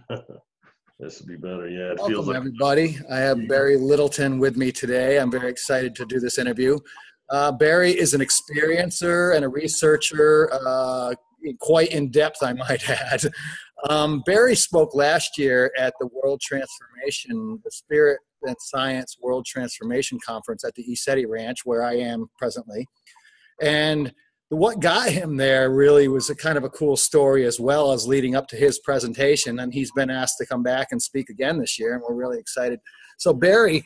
This would be better. Yeah, it feels Welcome, like. everybody. I have Barry Littleton with me today. I'm very excited to do this interview. Barry is an experiencer and a researcher, quite in depth, I might add. Barry spoke last year at the the Spirit and Science World Transformation Conference at the ECETI Ranch, where I am presently. And what got him there really was a kind of a cool story, as well as leading up to his presentation. And he's been asked to come back and speak again this year, and we're really excited. So Barry,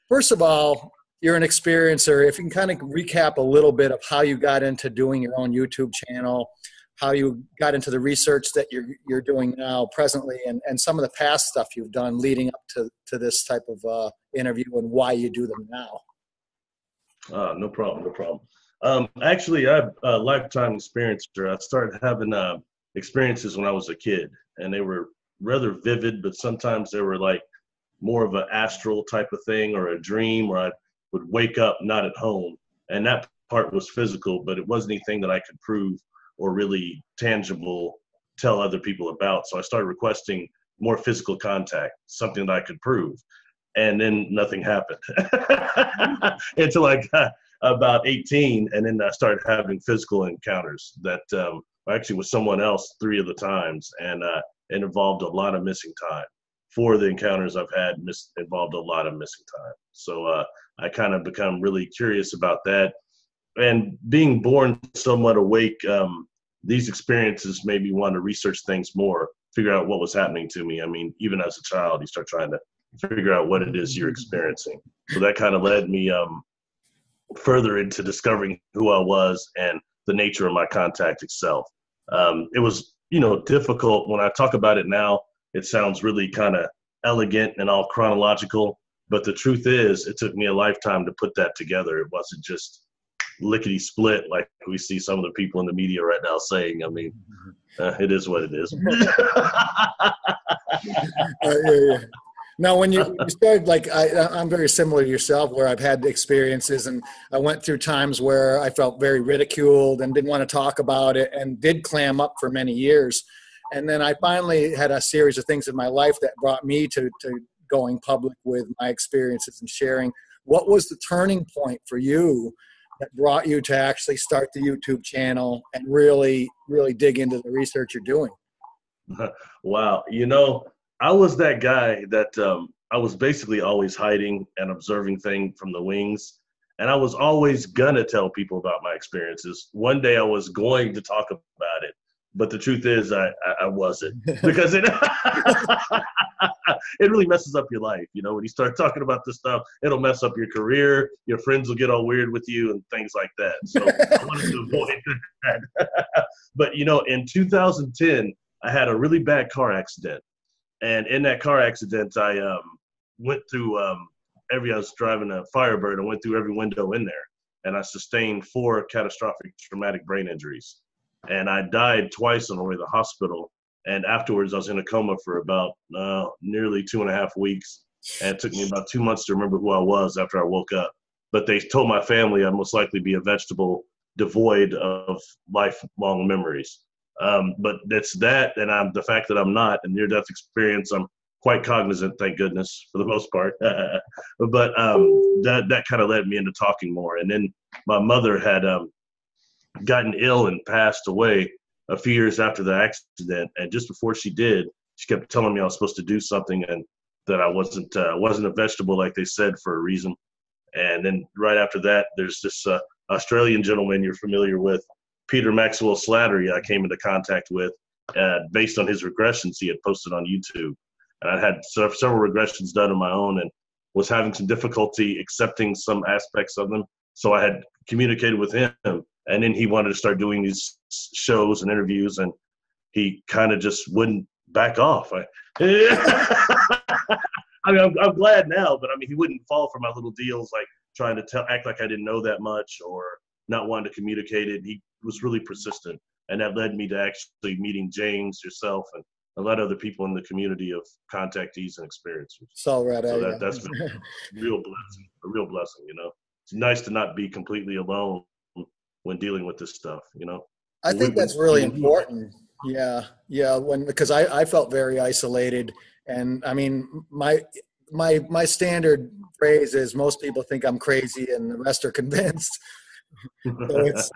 first of all, you're an experiencer. If you can kind of recap a little bit of how you got into doing your own YouTube channel, how you got into the research that you're doing now presently, and some of the past stuff you've done leading up to this type of interview, and why you do them now. No problem. Actually, I'm a lifetime experiencer. I started having experiences when I was a kid, and they were rather vivid, but sometimes they were like more of an astral type of thing, or a dream, where I would wake up not at home. And that part was physical, but it wasn't anything that I could prove or really tangible tell other people about. So I started requesting more physical contact, something that I could prove. And then nothing happened until I got about 18. And then I started having physical encounters that actually with someone else 3 of the times. And it involved a lot of missing time. 4 of the encounters I've had involved a lot of missing time. So I kind of become really curious about that. And being born somewhat awake, these experiences made me want to research things more, figure out what was happening to me. I mean, even as a child, you start trying to figure out what it is you're experiencing. So that kind of led me further into discovering who I was and the nature of my contact itself. It was, difficult. When I talk about it now, it sounds really kind of elegant and all chronological. But the truth is, it took me a lifetime to put that together. It wasn't just lickety split like we see some of the people in the media right now saying. I mean, it is what it is. Yeah. Now, when you started, like I'm very similar to yourself, where I've had experiences, and I went through times where I felt very ridiculed and didn't want to talk about it, and did clam up for many years. And then I finally had a series of things in my life that brought me to going public with my experiences and sharing. What was the turning point for you that brought you to actually start the YouTube channel and really, really dig into the research you're doing? Wow. I was that guy that I was basically always hiding and observing things from the wings. And I was always going to tell people about my experiences. One day I was going to talk about it. But the truth is I wasn't, because it it really messes up your life. When you start talking about this stuff, it'll mess up your career. Your friends will get all weird with you and things like that. So I wanted to avoid that. But, in 2010, I had a really bad car accident. And in that car accident, I went through I was driving a Firebird. I went through every window in there. And I sustained 4 catastrophic traumatic brain injuries. And I died twice on the way to the hospital. And afterwards, I was in a coma for about nearly 2.5 weeks. And it took me about 2 months to remember who I was after I woke up. But they told my family I'd most likely be a vegetable devoid of lifelong memories. But it's that, and the fact that I'm not, and near-death experience, I'm quite cognizant, thank goodness, for the most part. But that kind of led me into talking more. And then my mother had gotten ill and passed away a few years after the accident. And just before she did, she kept telling me I was supposed to do something, and that I wasn't a vegetable like they said, for a reason. And then right after that, there's this Australian gentleman you're familiar with, Peter Maxwell Slattery, I came into contact with based on his regressions he had posted on YouTube. And I had several regressions done on my own and was having some difficulty accepting some aspects of them. So I had communicated with him. And then he wanted to start doing these shows and interviews, and he kind of just wouldn't back off. I'm glad now, but he wouldn't fall for my little deals, like trying to act like I didn't know that much or not wanting to communicate it. He was really persistent, and that led me to actually meeting James, yourself, and a lot of other people in the community of contactees and experiencers. So that's been a real blessing. It's nice to not be completely alone when dealing with this stuff. I think that's really important. Yeah. Because I felt very isolated, and I mean, my standard phrase is most people think I'm crazy, and the rest are convinced. So it's,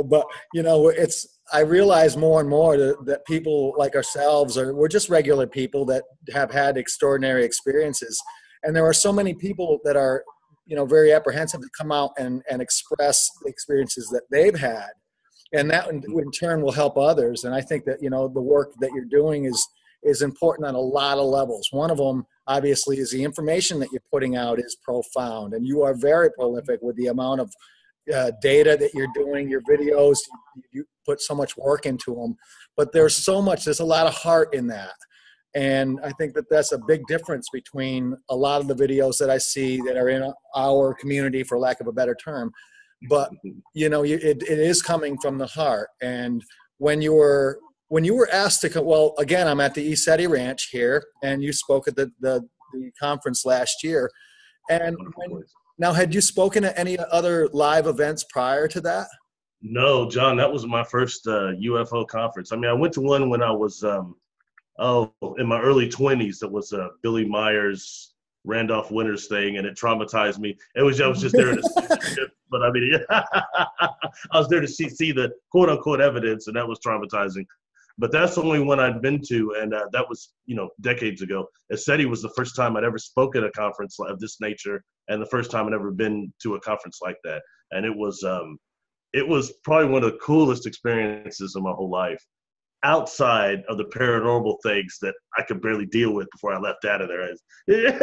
but it's, I realize more and more that people like ourselves we're just regular people that have had extraordinary experiences. And there are so many people that are, very apprehensive to come out and express the experiences that they've had. And that in turn will help others. And I think that, the work that you're doing is important on a lot of levels. One of them, obviously, is the information that you're putting out is profound. And you are very prolific with the amount of data that you're doing, your videos, you put so much work into them, but there's a lot of heart in that. And I think that that's a big difference between a lot of the videos that I see that are in our community, for lack of a better term. But, it is coming from the heart. And when you were asked to come, well, again, I'm at the ECETI Ranch here, and you spoke at the conference last year. And now, had you spoken at any other live events prior to that? No, John, that was my first UFO conference. I mean, I went to one when I was, in my early 20s. That was Billy Myers, Randolph Winters thing, and it traumatized me. I was just there to see it, but I mean, I was there to see the quote unquote evidence, and that was traumatizing. But that's the only one I'd been to, and that was, decades ago. ECETI was the first time I'd ever spoken at a conference of this nature, and the first time I'd ever been to a conference like that. And it was probably one of the coolest experiences of my whole life, outside of the paranormal things that I could barely deal with before I left out of there. It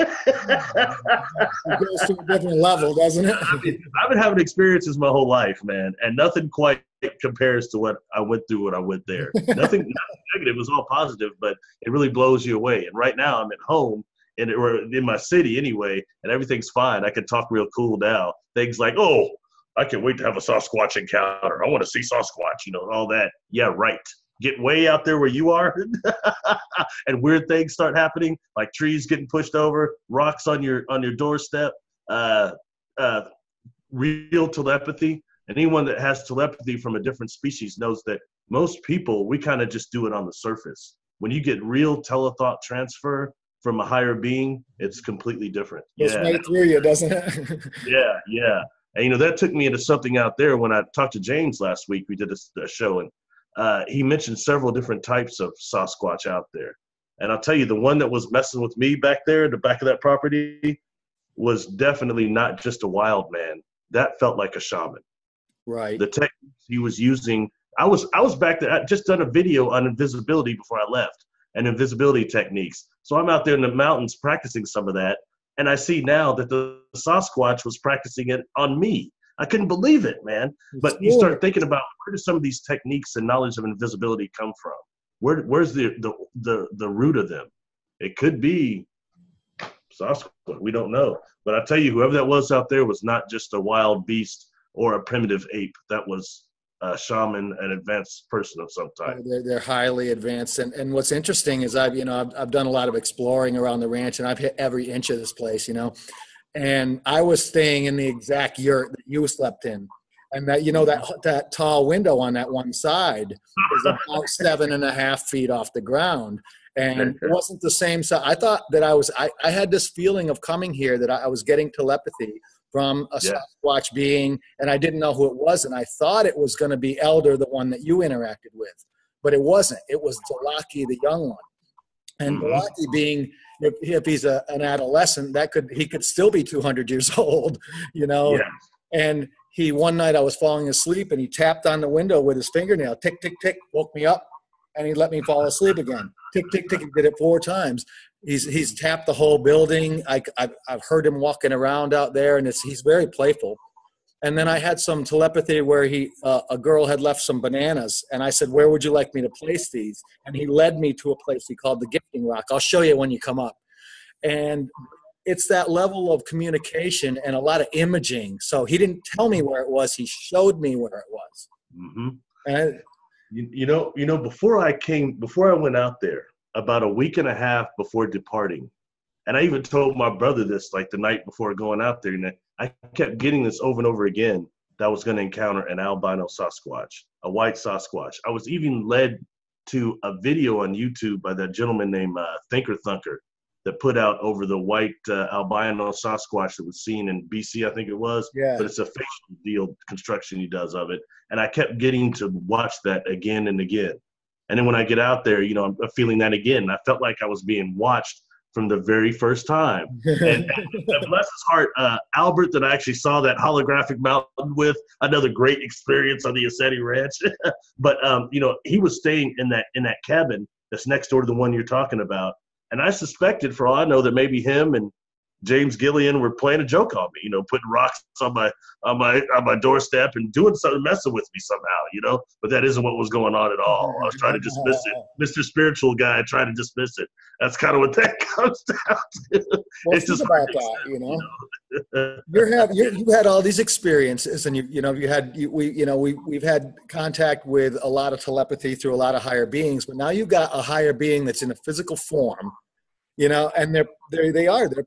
goes to a different level, doesn't it? I've been having experiences my whole life, man, and nothing quite compares to what I went through when I went there. Nothing negative. It was all positive, but it really blows you away. And right now I'm at home, or in my city anyway, and everything's fine. I can talk real cool now. Things like, oh, I can't wait to have a Sasquatch encounter. I want to see Sasquatch, all that. Yeah, right. Get way out there where you are, and weird things start happening, like trees getting pushed over, rocks on your doorstep, real telepathy. And anyone that has telepathy from a different species knows that most people, we kind of just do it on the surface. When you get real telethought transfer from a higher being, it's completely different. It's right through you, doesn't it? Yeah. And that took me into something out there when I talked to James last week. We did a show, and he mentioned several different types of Sasquatch out there. And I'll tell you, the one that was messing with me back there at the back of that property was definitely not just a wild man. That felt like a shaman. Right. The techniques he was using, I was back there. I just done a video on invisibility before I left, and invisibility techniques. So I'm out there in the mountains practicing some of that, and I see now that the Sasquatch was practicing it on me. I couldn't believe it, man. But you start thinking about, where do some of these techniques and knowledge of invisibility come from? Where's the root of them? It could be Sasquatch. We don't know. But I tell you, whoever that was out there was not just a wild beast or a primitive ape. That was a shaman, an advanced person of some type. They're highly advanced. And what's interesting is I've done a lot of exploring around the ranch, and I've hit every inch of this place, And I was staying in the exact yurt that you slept in. And that, that tall window on that one side is about 7.5 feet off the ground. And it wasn't the same size. I thought that I had this feeling of coming here that I was getting telepathy from a Sasquatch being, and I didn't know who it was. And I thought it was going to be Elder, the one that you interacted with, but it wasn't. It was Dalaki, the young one. And Dalaki being, if he's an adolescent, he could still be 200 years old, Yes. And one night I was falling asleep, and he tapped on the window with his fingernail, tick, tick, tick, woke me up, and he let me fall asleep again. Tick, tick, tick. He did it 4 times. He's tapped the whole building. I've heard him walking around out there, and he's very playful. And then I had some telepathy where a girl had left some bananas, and I said, "Where would you like me to place these?" And he led me to a place he called the Gifting Rock. I'll show you when you come up. And it's that level of communication and a lot of imaging. So he didn't tell me where it was; he showed me where it was. Mm-hmm. And before I went out there, about a week and a half before departing, and I even told my brother this like the night before going out there, and I kept getting this over and over again, that I was going to encounter an albino Sasquatch, a white Sasquatch. I was even led to a video on YouTube by that gentleman named Thinker Thunker that put out over the white albino Sasquatch that was seen in BC, I think it was. Yeah. But it's a facial deal construction he does of it. And I kept getting to watch that again and again. And then when I get out there, you know, I'm feeling that again. I felt like I was being watched from the very first time. And bless his heart, Albert, that I actually saw that holographic mountain with, another great experience on the ECETI Ranch. But, you know, he was staying in that cabin that's next door to the one you're talking about. And I suspected, for all I know, that maybe him and James Gillian were playing a joke on me, you know, putting rocks on my doorstep and doing something, messing with me somehow, you know. But that isn't what was going on at all. I was trying to dismiss it. Mr. Spiritual Guy trying to dismiss it. That's kind of what that comes down to. Well, it's just about that, you know. You've had all these experiences, and we've had contact with a lot of telepathy through a lot of higher beings, but now you've got a higher being that's in a physical form. You know, and they're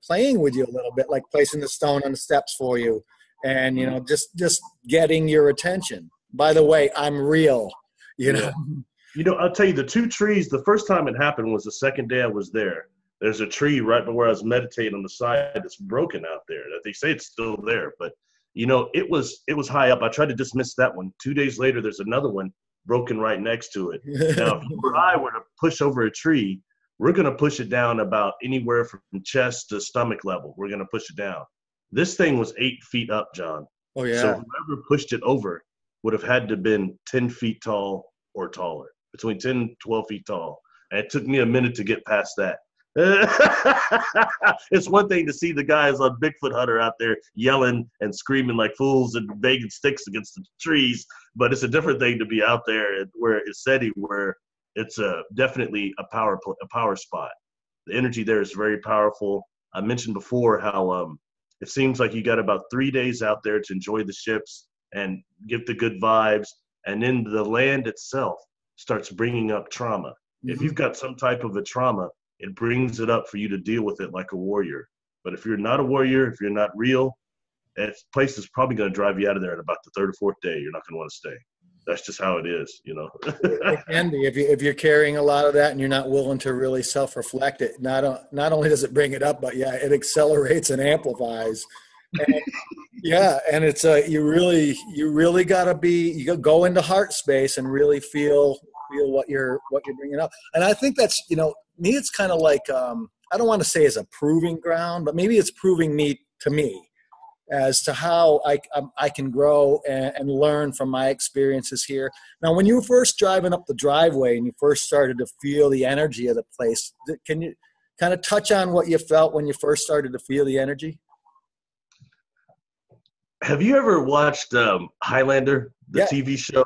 playing with you a little bit, like placing the stone on the steps for you, and you know, just getting your attention. By the way, I'm real. You know. Yeah. You know, I'll tell you, the two trees. The first time it happened was the second day I was there. There's a tree right by where I was meditating on the side that's broken out there. They say it's still there, but you know, it was high up. I tried to dismiss that one. 2 days later, there's another one broken right next to it. Now, if you or I were to push over a tree, we're going to push it down about anywhere from chest to stomach level. We're going to push it down. This thing was 8 feet up, John. Oh, yeah. So whoever pushed it over would have had to have been 10 feet tall or taller, between 10 and 12 feet tall. And it took me a minute to get past that. It's one thing to see the guys on Bigfoot Hunter out there yelling and screaming like fools and banging sticks against the trees, but it's a different thing to be out there where ECETI, where it's definitely a power spot. The energy there is very powerful. I mentioned before how it seems like you got about 3 days out there to enjoy the ships and give the good vibes, and then the land itself starts bringing up trauma. Mm-hmm. If you've got some type of a trauma, it brings it up for you to deal with it like a warrior. But if you're not a warrior, if you're not real, that place is probably going to drive you out of there in about the 3rd or 4th day. You're not going to want to stay. That's just how it is, you know. It can be if you're carrying a lot of that and you're not willing to really self-reflect it. Not only does it bring it up, but yeah, it accelerates and amplifies. And, yeah, and it's you really got to go into heart space and really feel what you're bringing up. And I think that's, you know, me, it's kind of like I don't want to say as a proving ground, but maybe it's proving to me as to how I can grow and learn from my experiences here. Now, when you were first driving up the driveway and you first started to feel the energy of the place, can you kind of touch on what you felt when you first started to feel the energy? Have you ever watched Highlander, the TV show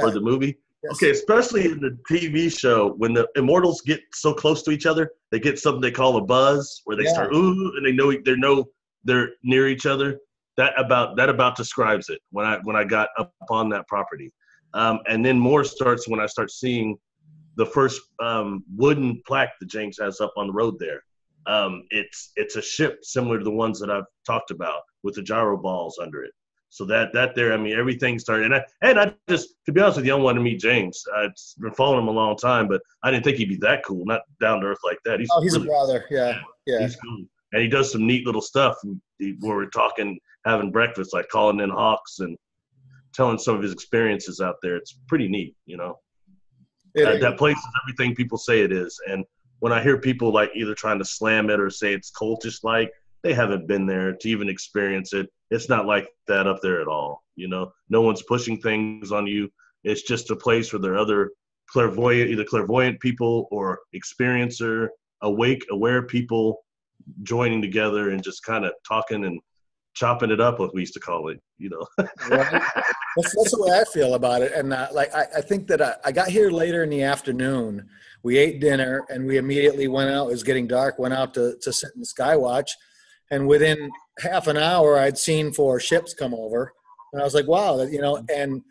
or the movie? Yes. Okay, especially in the TV show, when the immortals get so close to each other, they get something they call a buzz, where they start ooh, and they know they're near each other. That about describes it when I got up on that property, and then more starts when I start seeing the first wooden plaque that James has up on the road there. It's a ship similar to the ones that I've talked about with the gyro balls under it. So that there, I mean, everything started, and I just, to be honest with you, I wanted to meet James. I've been following him a long time, but I didn't think he'd be that cool, not down to earth like that. He's really, a brother, yeah. He's cool, and he does some neat little stuff. Where we're talking, having breakfast, like calling in hawks and telling some of his experiences out there. It's pretty neat, you know. That place is everything people say it is, and when I hear people like either trying to slam it or say it's cultish-like, they haven't been there to even experience it. It's not like that up there at all. You know, no one's pushing things on you. It's just a place where there are other clairvoyant people or experiencer, aware people joining together and just kind of talking and chopping it up, what we used to call it, you know. Right. That's the way I feel about it. And I think that I got here later in the afternoon. We ate dinner and we immediately went out. It was getting dark, went out to sit in the sky watch. And within half an hour, I'd seen 4 ships come over. And I was like, wow, you know, and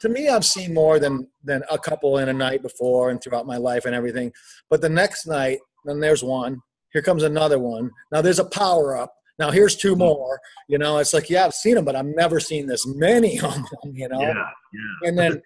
to me, I've seen more than a couple in a night before and throughout my life and everything. But the next night, then there's one. Here comes another one. Now there's a power up. Now here's 2 more. You know, it's like, yeah, I've seen them, but I've never seen this many of them, you know. Yeah. And then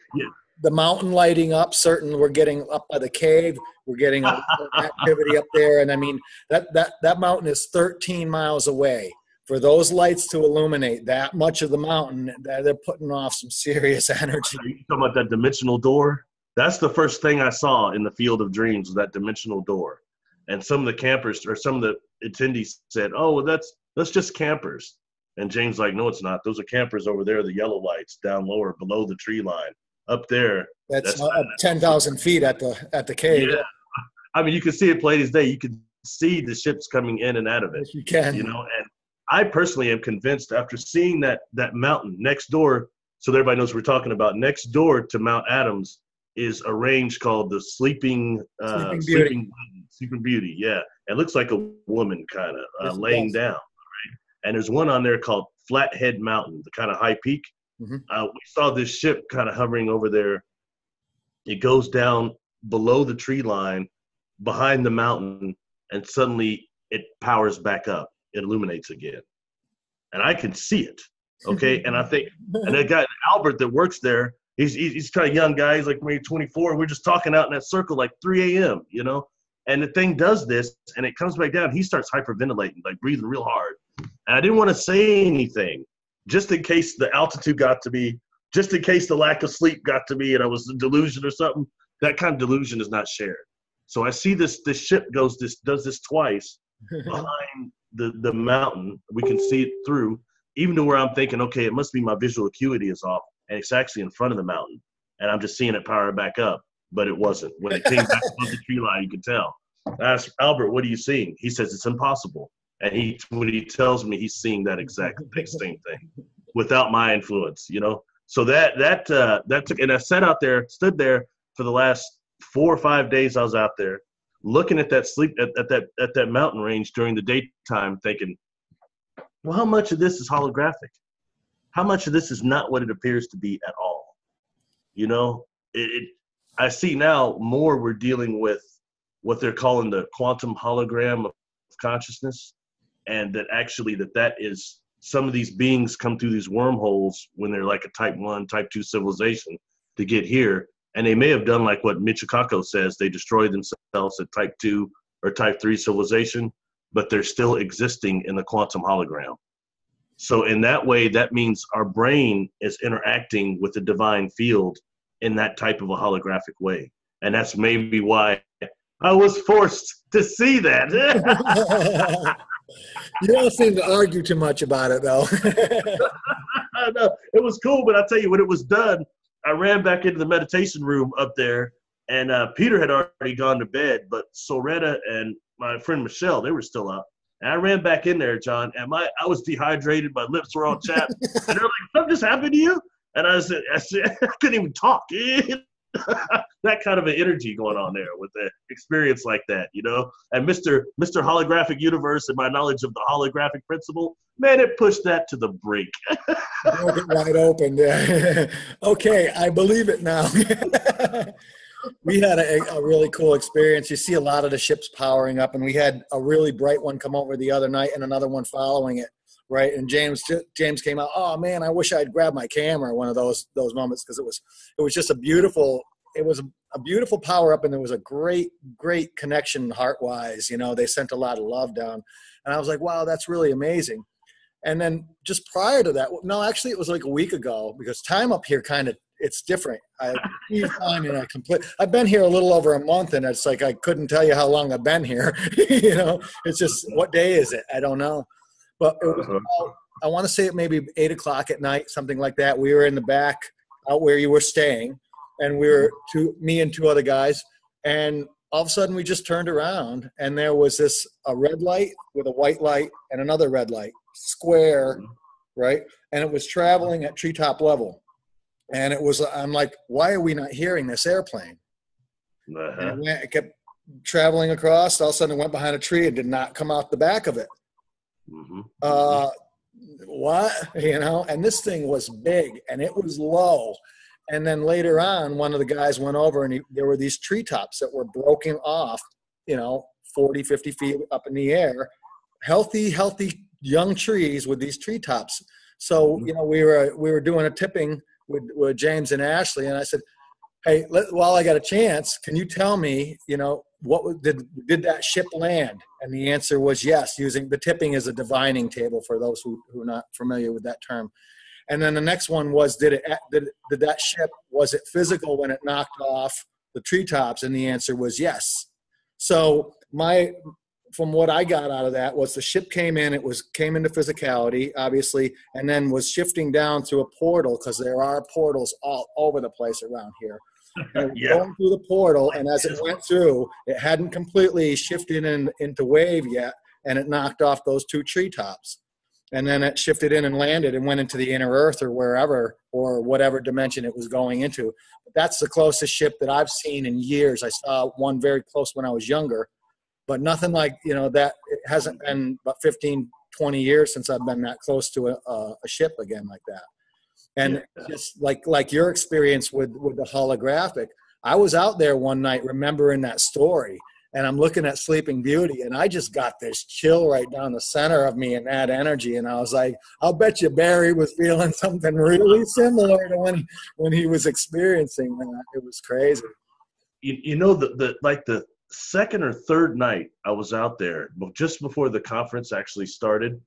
the mountain lighting up. We're getting up by the cave. We're getting a lot of activity up there. And I mean, that mountain is 13 miles away. For those lights to illuminate that much of the mountain, they're putting off some serious energy. Are you talking about that dimensional door? That's the first thing I saw in the Field of Dreams, was that dimensional door. And some of the campers or some of the attendees said, oh, well, that's just campers. And James like, no, it's not. Those are campers over there, the yellow lights down lower below the tree line. Up there. That's 10,000 feet at the cave. Yeah. I mean, you can see it plain as day. You can see the ships coming in and out of it. Yes, you can. You know, and I personally am convinced after seeing that mountain next door, so everybody knows what we're talking about, next door to Mount Adams is a range called the Sleeping Beauty. Yeah. It looks like a woman kind of laying down. Right? And there's one on there called Flathead Mountain, the kind of high peak. Mm-hmm. We saw this ship kind of hovering over there. It goes down below the tree line, behind the mountain, and suddenly it powers back up. It illuminates again. And I can see it, okay? And I think, and that guy, Albert, that works there, he's kind of young guy. He's like maybe 24. We're just talking out in that circle like 3 a.m., you know? And the thing does this, and it comes back down. He starts hyperventilating, like breathing real hard. And I didn't want to say anything, just in case the altitude got to me, just in case the lack of sleep got to me and I was in delusion or something. That kind of delusion is not shared. So I see this ship does this twice behind the mountain. We can see it through, even to where I'm thinking, okay, it must be my visual acuity is off, and it's actually in front of the mountain, and I'm just seeing it power back up, but it wasn't. When it came back above the tree line, you could tell. I asked Albert, what are you seeing? He says it's impossible, and when he tells me he's seeing that exact same thing without my influence, you know. So that took, and I stood there for the last 4 or 5 days. I was out there looking at that at that mountain range during the daytime, thinking, well, how much of this is holographic? How much of this is not what it appears to be at all? You know, I see now more we're dealing with what they're calling the quantum hologram of consciousness, and that actually that is some of these beings come through these wormholes when they're like a type 1, type 2 civilization to get here. And they may have done like what Michikako says, they destroyed themselves at type 2 or type 3 civilization, but they're still existing in the quantum hologram. So in that way, that means our brain is interacting with the divine field in that type of a holographic way. And that's maybe why I was forced to see that. You don't seem to argue too much about it, though. No, it was cool, but I tell you, when it was done, I ran back into the meditation room up there, and Peter had already gone to bed, but Soretta and my friend Michelle, they were still up. And I ran back in there, John, and I was dehydrated. My lips were all chapped. And they're like, something just happened to you? And I said, I couldn't even talk. That kind of an energy going on there with the experience like that, you know? And Mr. Holographic Universe and my knowledge of the holographic principle, man, it pushed that to the brink. Broke it wide open. Yeah. Okay, I believe it now. We had a really cool experience. You see a lot of the ships powering up, and we had a really bright one come over the other night and another one following it, right? And James came out, oh man, I wish I'd grabbed my camera one of those moments, because it was just a beautiful power up, and there was a great connection heart-wise. You know, they sent a lot of love down, and I was like, wow, that's really amazing. And then just prior to that, no, actually it was like a week ago, because time up here it's different. I've been here a little over a month, and it's like I couldn't tell you how long I've been here. You know, it's just, what day is it? I don't know. But it was about, I want to say it maybe 8 o'clock at night, something like that. We were in the back out where you were staying, and we were me and 2 other guys, and all of a sudden we just turned around, and there was a red light with a white light and another red light, square, right? And it was traveling at treetop level. And I'm like, why are we not hearing this airplane? And it kept traveling across. All of a sudden it went behind a tree and did not come out the back of it. What? You know, and this thing was big, and it was low. And then later on, one of the guys went over, and there were these treetops that were broken off, you know, 40, 50 feet up in the air, healthy young trees with these treetops. So, you know, we were doing a tipping with James and Ashley, and I said, Hey, while I got a chance, can you tell me, did that ship land? And the answer was yes, using the tipping as a divining table for those who are not familiar with that term. And then the next one was, did that ship, was it physical when it knocked off the treetops? And the answer was yes. So from what I got out of that was the ship came into physicality, obviously, and then was shifting down through a portal, because there are portals all over the place around here. And Yeah. going through the portal, and as it went through, it hadn't completely shifted into wave yet, and it knocked off those two treetops. And then it shifted in and landed and went into the inner earth or wherever, or whatever dimension it was going into. But that's the closest ship that I've seen in years. I saw one very close when I was younger, but nothing like, that. It hasn't been about 15, 20 years since I've been that close to a ship again like that. And just like your experience with the holographic, I was out there one night remembering that story, and I'm looking at Sleeping Beauty, and I just got this chill right down the center of me and that energy. And I was like, I'll bet you Barry was feeling something really similar to when he was experiencing that. It was crazy. The second or third night I was out there, just before the conference actually started,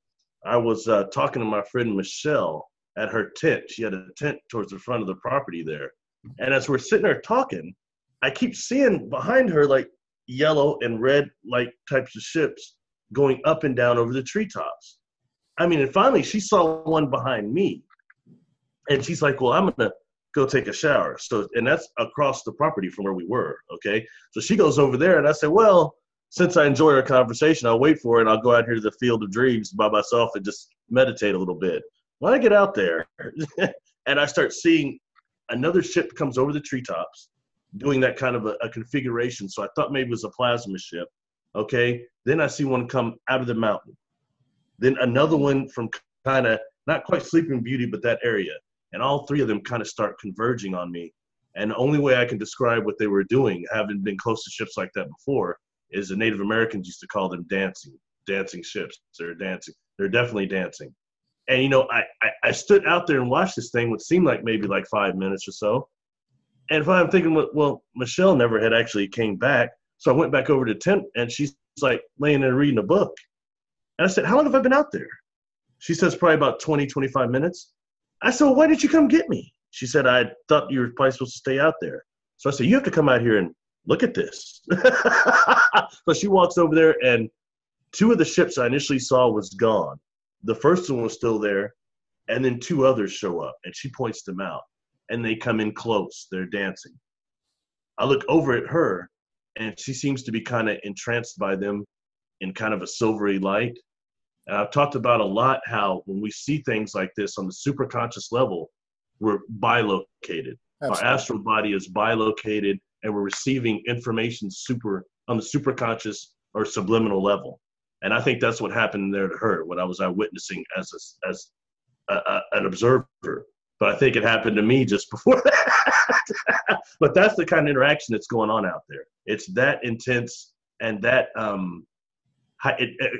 I was talking to my friend Michelle at her tent. She had a tent towards the front of the property there. And as we're sitting there talking, I keep seeing behind her like yellow and red like types of ships going up and down over the treetops. I mean, and finally she saw one behind me, and she's like, well, I'm going to go take a shower. So, and that's across the property from where we were. Okay. So she goes over there, and I said, well, since I enjoy our conversation, I'll wait for it. And I'll go out here to the Field of Dreams by myself and just meditate a little bit. When I get out there and I start seeing another ship comes over the treetops doing that kind of a configuration. So I thought maybe it was a plasma ship. Okay. Then I see one come out of the mountain. Then another one from kind of not quite Sleeping Beauty, but that area. And all three of them kind of start converging on me. And the only way I can describe what they were doing, having been close to ships like that before, is the Native Americans used to call them dancing ships. They're dancing. They're definitely dancing. And, I stood out there and watched this thing, what seemed like maybe like 5 minutes or so. And if I'm thinking, well, Michelle never had actually came back. So I went back over to the tent, and she's like laying there reading a book. And I said, how long have I been out there? She says, probably about 20, 25 minutes. I said, well, why didn't you come get me? She said, I thought you were probably supposed to stay out there. So I said, you have to come out here and look at this. So she walks over there, and two of the ships I initially saw was gone. The first one was still there, and then two others show up, and she points them out, and they come in close. They're dancing. I look over at her, and she seems to be kind of entranced by them in kind of a silvery light. And I've talked about a lot how when we see things like this on the superconscious level, we're bilocated. Absolutely. Our astral body is bilocated, and we're receiving information on the superconscious or subliminal level. And I think that's what happened there to her, what I was witnessing as an observer. But I think it happened to me just before that. But that's the kind of interaction that's going on out there. It's that intense, and that a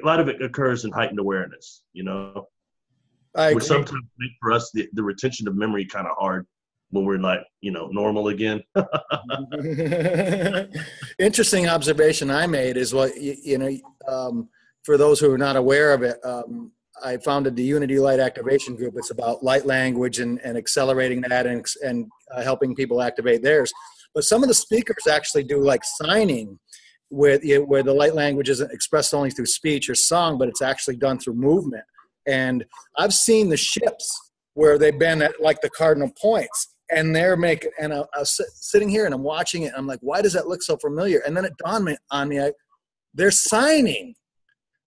lot of it occurs in heightened awareness, which sometimes makes for us the retention of memory kind of hard when we're like, normal again. Interesting observation I made is for those who are not aware of it, I founded the Unity Light Activation Group. It's about light language and accelerating that and helping people activate theirs. But some of the speakers actually do like signing where the light language isn't expressed only through speech or song, but it's actually done through movement. And I've seen the ships where they've been at like the cardinal points, and they're making, and I was sitting here and I'm watching it, and I'm like, why does that look so familiar? And then it dawned on me, they're signing.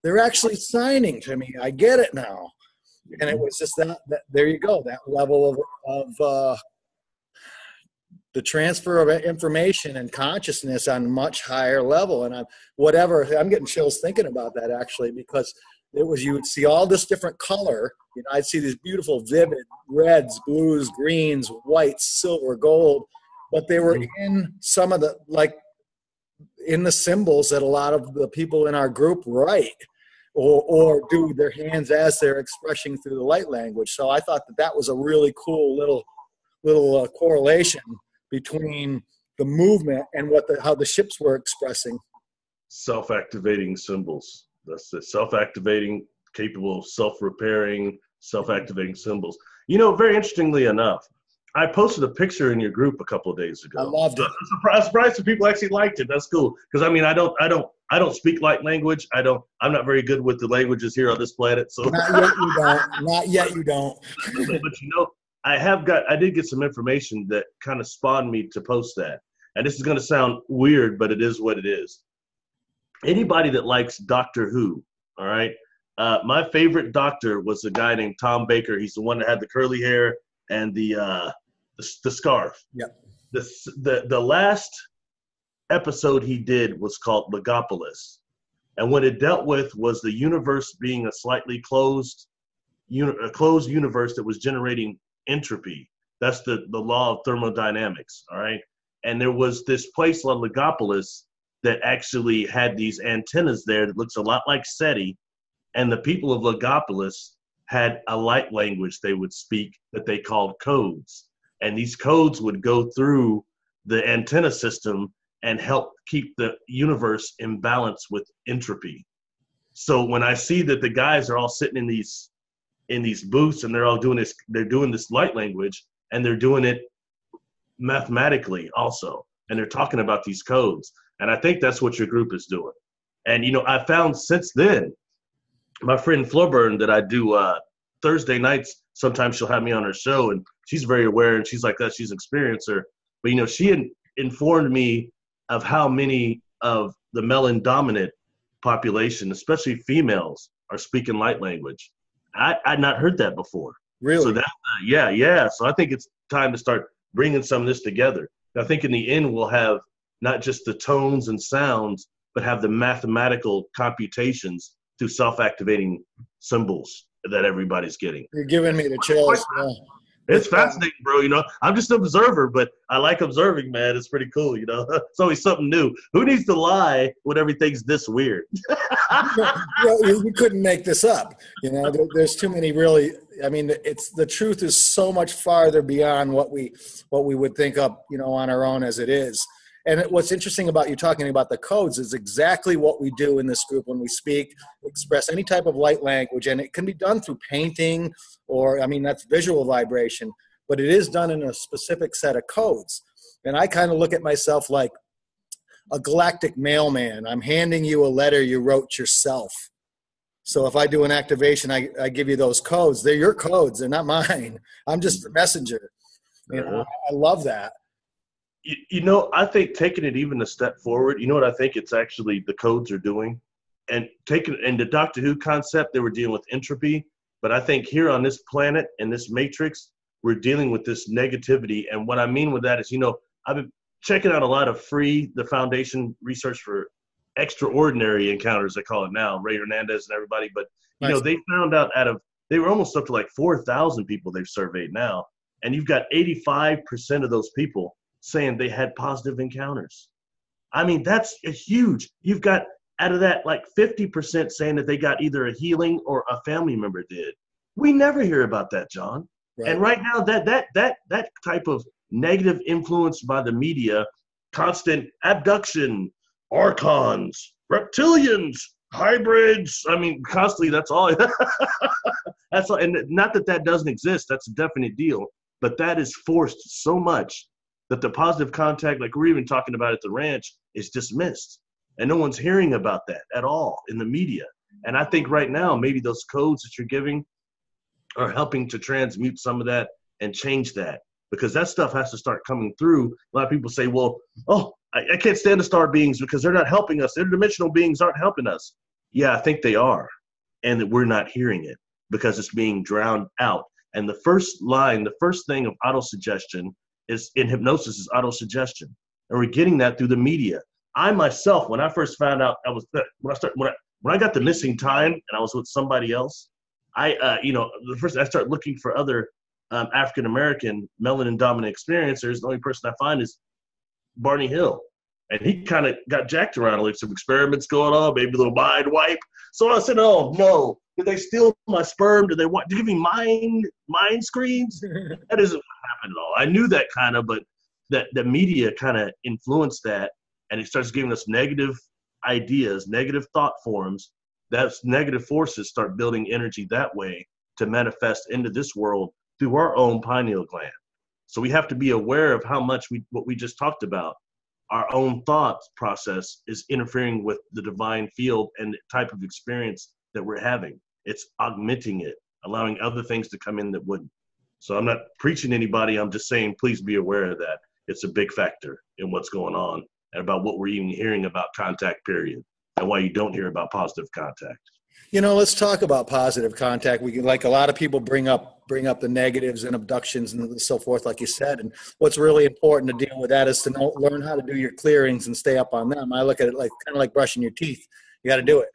They're actually signing to me. I get it now. And it was just that there you go, that level of the transfer of information and consciousness on a much higher level. And I'm getting chills thinking about that actually, because you would see all this different color. I'd see these beautiful, vivid reds, blues, greens, whites, silver, gold, but they were in some of in the symbols that a lot of the people in our group write or do their hands as they're expressing through the light language. So I thought that was a really cool little correlation between the movement and how the ships were expressing? Self-activating symbols. That's it. Self-activating, capable of self-repairing, self-activating symbols. You know, very interestingly enough, I posted a picture in your group a couple of days ago. I loved it. I'm surprised that people actually liked it. That's cool. Because I mean, I don't speak light language. I'm not very good with the languages here on this planet. So not yet you don't. Not yet you don't. but you know, I did get some information that kind of spawned me to post that. And this is going to sound weird, but it is what it is. Anybody that likes Doctor Who, all right? My favorite doctor was a guy named Tom Baker. He's the one that had the curly hair and the scarf. Yep. The last episode he did was called Legopolis. And what it dealt with was the universe being a slightly closed universe that was generating entropy. That's the law of thermodynamics, all right? And there was this place called Legopolis that actually had these antennas there that looks a lot like SETI. And the people of Legopolis had a light language they would speak that they called codes. And these codes would go through the antenna system and help keep the universe in balance with entropy. So when I see that the guys are all sitting in these booths and they're all doing this light language, and they're doing it mathematically also, and they're talking about these codes. And I think that's what your group is doing. And, you know, I found since then, my friend Floburn that I do Thursday nights, sometimes she'll have me on her show, and she's very aware, and she's like that. She's an experiencer. But, you know, she informed me of how many of the melon-dominant population, especially females, are speaking light language. I'd not heard that before. Really? So that, yeah. So I think it's time to start bringing some of this together. I think in the end we'll have not just the tones and sounds, but have the mathematical computations through self-activating symbols that everybody's getting. You're giving me the chills. Yeah. It's fascinating, bro. You know, I'm just an observer, but I like observing, man. It's pretty cool, you know. It's always something new. Who needs to lie when everything's this weird? You couldn't make this up. You know, there's too many really. I mean, the truth is so much farther beyond what we would think up, you know, on our own as it is. And what's interesting about you talking about the codes is exactly what we do in this group when we speak, express any type of light language. And it can be done through painting or, I mean, that's visual vibration, but it is done in a specific set of codes. And I kind of look at myself like a galactic mailman. I'm handing you a letter you wrote yourself. So if I do an activation, I give you those codes. They're your codes. They're not mine. I'm just the messenger. You know, I love that. You know, I think taking it even a step forward, you know what I think it's actually the codes are doing? And the Doctor Who concept, they were dealing with entropy. But I think here on this planet, in this matrix, we're dealing with this negativity. And what I mean with that is, you know, I've been checking out a lot of the Foundation research for extraordinary encounters, they call it now, Ray Hernandez and everybody. But, you know, they found out they were almost up to like 4,000 people they've surveyed now. And you've got 85% of those people saying they had positive encounters. I mean, that's a huge. You've got out of that like 50% saying that they got either a healing or a family member did. We never hear about that, John. Right. And right now, that type of negative influence by the media, constant abduction, archons, reptilians, hybrids. I mean, constantly. That's all. That's all. And not that doesn't exist. That's a definite deal. But that is forced so much that the positive contact, like we're even talking about at the ranch, is dismissed. And no one's hearing about that at all in the media. And I think right now, maybe those codes that you're giving are helping to transmute some of that and change that, because that stuff has to start coming through. A lot of people say, well, I can't stand the star beings because they're not helping us. Interdimensional beings aren't helping us. Yeah, I think they are. And that we're not hearing it because it's being drowned out. And the first thing of autosuggestion is in hypnosis is autosuggestion. And we're getting that through the media. I myself, when I first found out, when I got the missing time and I was with somebody else, I start looking for other African-American melanin-dominant experiencers. The only person I find is Barney Hill. And he kind of got jacked around, like some experiments going on, maybe a little mind wipe. So I said, oh, no. Did they steal my sperm? Did they give me mind screens? That isn't what happened at all. I knew that kind of, but that the media kind of influenced that, and it starts giving us negative ideas, negative thought forms. Those negative forces start building energy that way to manifest into this world through our own pineal gland. So we have to be aware of how much what we just talked about, our own thought process is interfering with the divine field and the type of experience that we're having. It's augmenting it, allowing other things to come in that wouldn't. So I'm not preaching to anybody. I'm just saying, please be aware of that. It's a big factor in what's going on and about what we're even hearing about contact, period, and why you don't hear about positive contact. You know, let's talk about positive contact. We can, like a lot of people bring up the negatives and abductions and so forth, like you said. And what's really important to deal with that is to learn how to do your clearings and stay up on them. I look at it like kind of like brushing your teeth. You got to do it,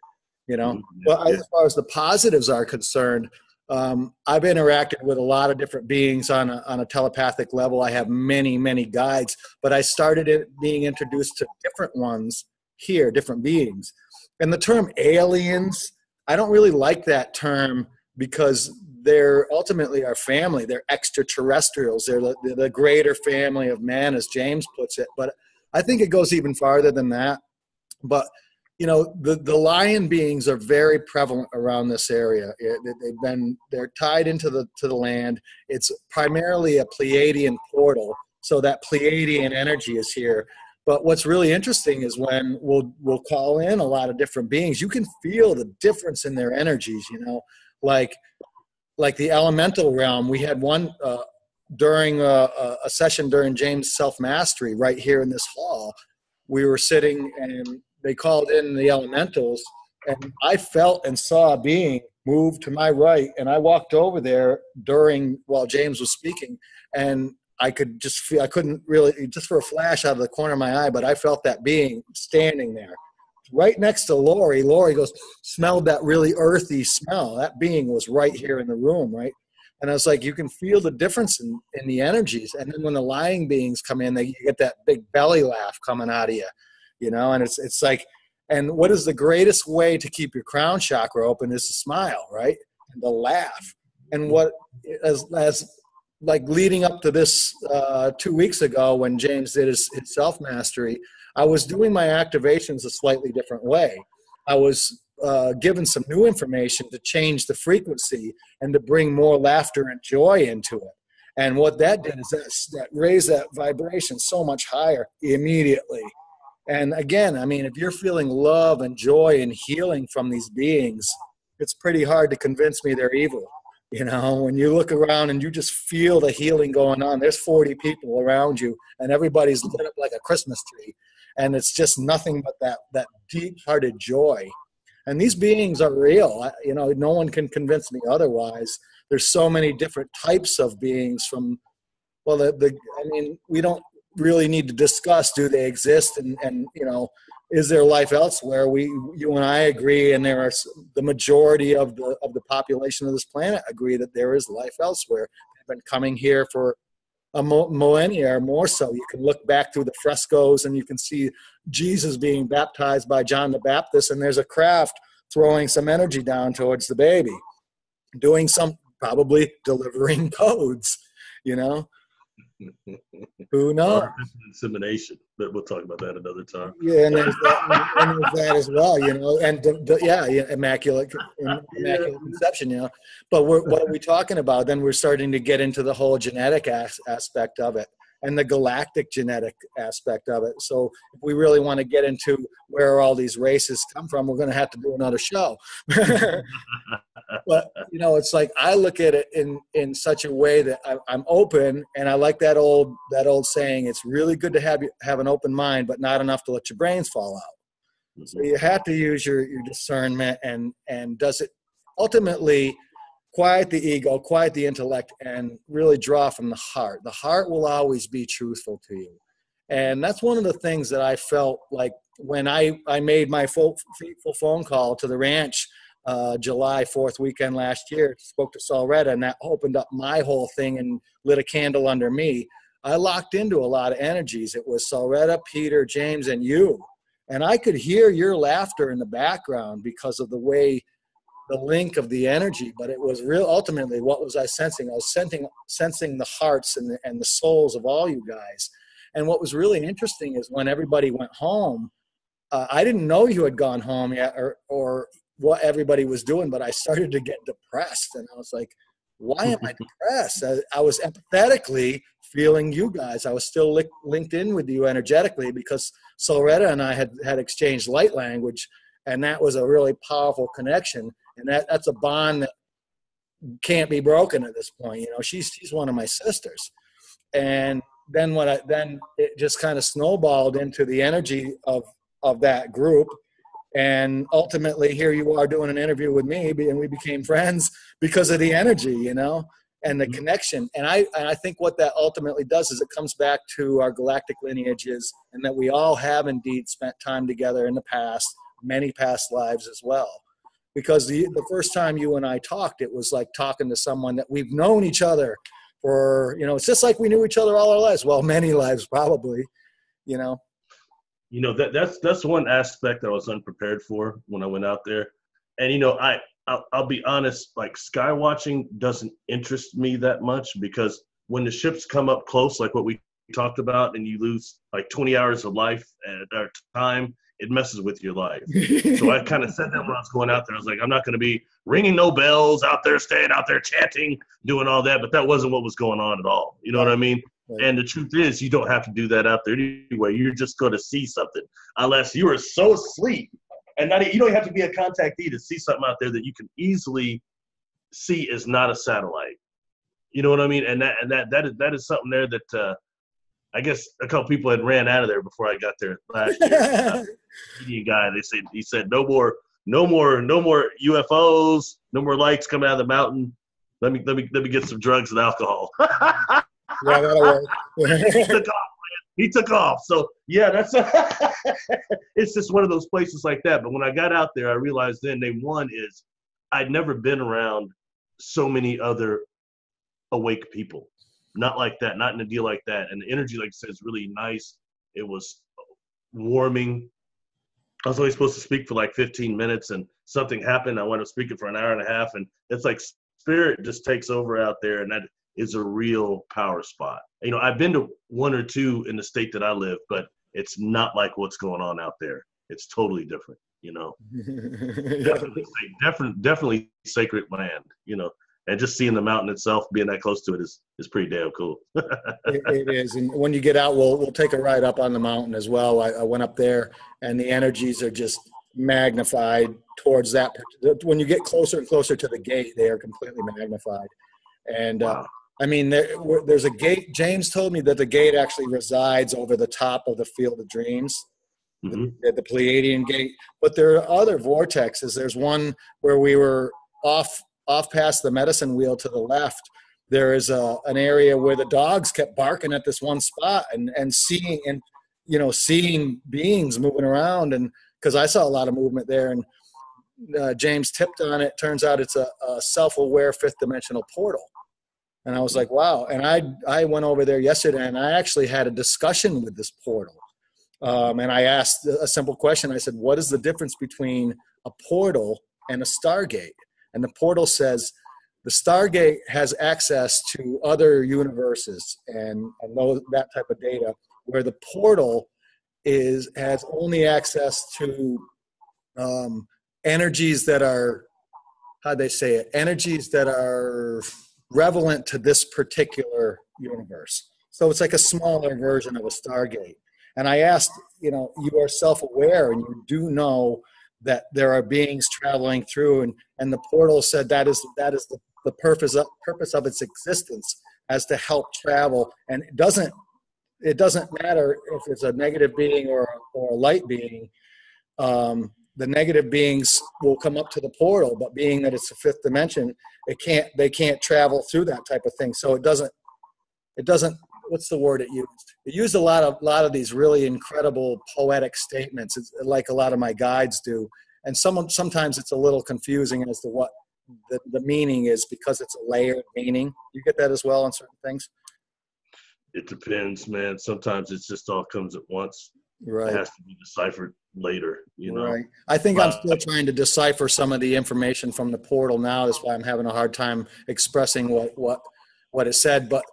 you know. But as far as the positives are concerned, I've interacted with a lot of different beings on a telepathic level. I have many, many guides, but I started being introduced to different ones here, different beings. And the term aliens, I don't really like that term because they're ultimately our family. They're extraterrestrials. They're the greater family of man, as James puts it. But I think it goes even farther than that. But, you know, the lion beings are very prevalent around this area. They're tied into the land. It's primarily a Pleiadian portal. So that Pleiadian energy is here. But what's really interesting is when we'll call in a lot of different beings, you can feel the difference in their energies, you know, like the elemental realm. We had one during a session during James Self-Mastery right here in this hall. We were sitting and they called in the elementals, and I felt and saw a being move to my right, and I walked over there while James was speaking, and I could just feel, I couldn't really, just for a flash out of the corner of my eye, but I felt that being standing there right next to Lori. Lori goes, smelled that really earthy smell. That being was right here in the room, right? And I was like, you can feel the difference in the energies. And then when the lying beings come in, you get that big belly laugh coming out of you, you know, and it's like, and what is the greatest way to keep your crown chakra open is to smile, right? And to laugh. And what, as like leading up to this 2 weeks ago when James did his self-mastery, I was doing my activations a slightly different way. I was given some new information to change the frequency and to bring more laughter and joy into it. And what that did is that raised that vibration so much higher immediately. And again, I mean, if you're feeling love and joy and healing from these beings, it's pretty hard to convince me they're evil. You know, when you look around and you just feel the healing going on, there's 40 people around you and everybody's lit up like a Christmas tree. And it's just nothing but that deep-hearted joy. And these beings are real. You know, no one can convince me otherwise. There's so many different types of beings from, well, I mean, we don't really need to discuss, do they exist? And you know, is there life elsewhere? You and I agree, and there are the majority of the population of this planet agree that there is life elsewhere. They've been coming here for a millennia or more so. You can look back through the frescoes and you can see Jesus being baptized by John the Baptist, and there's a craft throwing some energy down towards the baby, doing some, probably delivering codes, you know. Who knows? Insemination, but we'll talk about that another time. Yeah, and there's that as well, you know, and immaculate conception, you know. But what are we talking about? Then we're starting to get into the whole genetic aspect of it and the galactic genetic aspect of it. So if we really want to get into where all these races come from, we're going to have to do another show. But, you know, it's like I look at it in such a way that I'm open, and I like that old saying, it's really good to have an open mind, but not enough to let your brains fall out. So you have to use your discernment, and does it ultimately quiet the ego, quiet the intellect, and really draw from the heart. The heart will always be truthful to you. And that's one of the things that I felt like when I made my full phone call to the ranch July 4th weekend last year, spoke to Solretta, and that opened up my whole thing and lit a candle under me. I locked into a lot of energies. It was Solretta, Peter, James, and you. And I could hear your laughter in the background because of the way, the link of the energy, but it was real. Ultimately, what was I sensing? I was sensing the hearts and the souls of all you guys. And what was really interesting is when everybody went home, I didn't know you had gone home yet or what everybody was doing, but I started to get depressed. And I was like, why am I depressed? I was empathetically feeling you guys. I was still linked in with you energetically because Solretta and I had exchanged light language, and that was a really powerful connection. And that's a bond that can't be broken at this point. She's one of my sisters. And then then it just kind of snowballed into the energy of that group. And ultimately here you are doing an interview with me, and we became friends because of the energy, and the connection. And I think what that ultimately does is it comes back to our galactic lineages, and that we all have indeed spent time together in the past, many past lives as well. Because the first time you and I talked, it was like talking to someone that we've known each other for, it's just like we knew each other all our lives. Well, many lives probably, That's one aspect I was unprepared for when I went out there. And, I'll be honest, like sky watching doesn't interest me that much, because when the ships come up close, like what we talked about, and you lose like 20 hours of life at our time, it messes with your life. So I kind of said that when I was going out there. I was like, I'm not going to be ringing no bells out there, staying out there chanting, doing all that. But that wasn't what was going on at all. You know what I mean? Right. And the truth is, you don't have to do that out there anyway. You're just going to see something, unless you are so asleep. And you don't have to be a contactee to see something out there that you can easily see is not a satellite. You know what I mean? And that is something there that I guess a couple people had ran out of there before I got there last year. Indian guy, he said no more UFOs, no more lights coming out of the mountain. Let me get some drugs and alcohol. Yeah, that'll work. He took off. So yeah, that's it's just one of those places like that. But when I got out there, I realized then I'd never been around so many other awake people. Not like that, not in a deal like that. And the energy, like I said, is really nice. It was warming. I was only supposed to speak for like 15 minutes, and something happened. I wound up speaking for an hour and a half, and it's like spirit just takes over out there, and that is a real power spot. I've been to one or two in the state that I live, but it's not like what's going on out there. It's totally different, definitely sacred land, and just seeing the mountain itself, being that close to it is pretty damn cool. It is. And when you get out, we'll take a ride up on the mountain as well. I went up there, and the energies are just magnified towards that. When you get closer and closer to the gate, they are completely magnified. And wow. There's a gate. James told me that the gate actually resides over the top of the Field of Dreams, the Pleiadian gate. But there are other vortexes. There's one where we were off past the medicine wheel to the left. There is an area where the dogs kept barking at this one spot and seeing beings moving around. And because I saw a lot of movement there, and James tipped on it. Turns out it's a self-aware fifth dimensional portal. And I was like, wow. And I went over there yesterday, and I actually had a discussion with this portal. And I asked a simple question. I said, what is the difference between a portal and a stargate? And the portal says the stargate has access to other universes and that type of data, where the portal has only access to energies that are, how'd they say it? Energies that are relevant to this particular universe. So it's like a smaller version of a stargate. And I asked, you are self-aware, and you do know that there are beings traveling through, and the portal said that is the purpose of its existence, as to help travel. And it doesn't matter if it's a negative being or a light being. The negative beings will come up to the portal, but being that it's a fifth dimension, they can't travel through that type of thing. So it doesn't. What's the word it used? It used a lot of these really incredible poetic statements, like a lot of my guides do. And sometimes it's a little confusing as to what the meaning is, because it's a layered meaning. You get that as well on certain things? It depends, man. Sometimes it's just all comes at once. Right. It has to be deciphered later, Right. I think I'm still trying to decipher some of the information from the portal now. That's why I'm having a hard time expressing what it said. But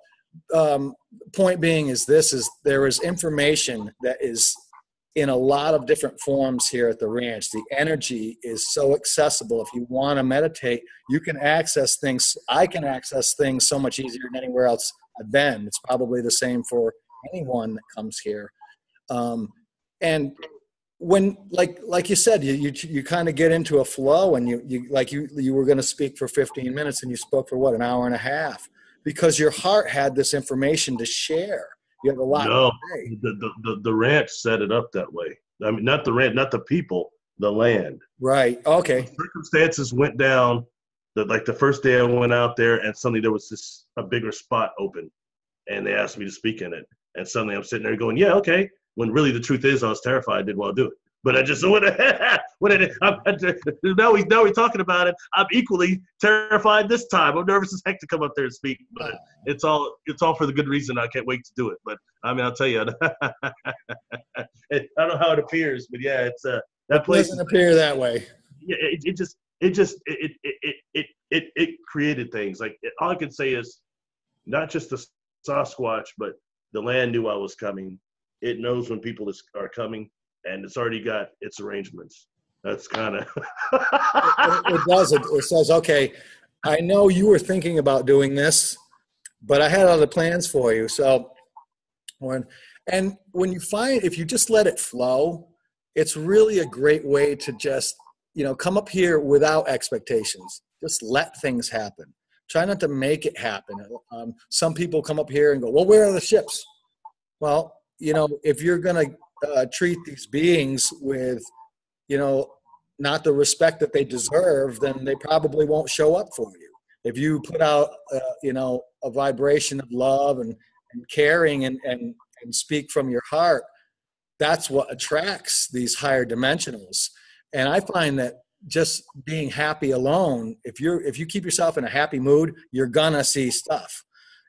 point being is there is information that is in a lot of different forms here at the ranch. The energy is so accessible. If you want to meditate, you can access things. I can access things so much easier than anywhere else I've been. It's probably the same for anyone that comes here. And when, like you said, you kind of get into a flow, and you were going to speak for 15 minutes and you spoke for what, an hour and a half, because your heart had this information to share. You have a lot. No, the ranch set it up that way. I mean, not the ranch, not the people, the land. Right. Okay. The circumstances went down. Like the first day I went out there, and suddenly there was a bigger spot open, and they asked me to speak in it. And suddenly I'm sitting there going, yeah, okay. When really the truth is I was terrified, I didn't want to do it. But I just now we're talking about it. I'm equally terrified this time. I'm nervous as heck to come up there and speak, but it's all for the good reason. I can't wait to do it. But I mean, I'll tell you, I don't know how it appears, but yeah, it's that place doesn't appear that way. Yeah, it created things. Like all I can say is not just the Sasquatch, but the land knew I was coming. It knows when people are coming. And it's already got its arrangements. That's kind of it does. It says, okay, I know you were thinking about doing this, but I had other plans for you. So when you find, if you just let it flow, it's really a great way to just, come up here without expectations. Just let things happen. Try not to make it happen. Some people come up here and go, well, where are the ships? Well, if you're going to treat these beings with, not the respect that they deserve, then they probably won't show up for you. If you put out, a vibration of love and caring and speak from your heart, that's what attracts these higher dimensionals. And I find that just being happy alone, if you keep yourself in a happy mood, you're gonna see stuff.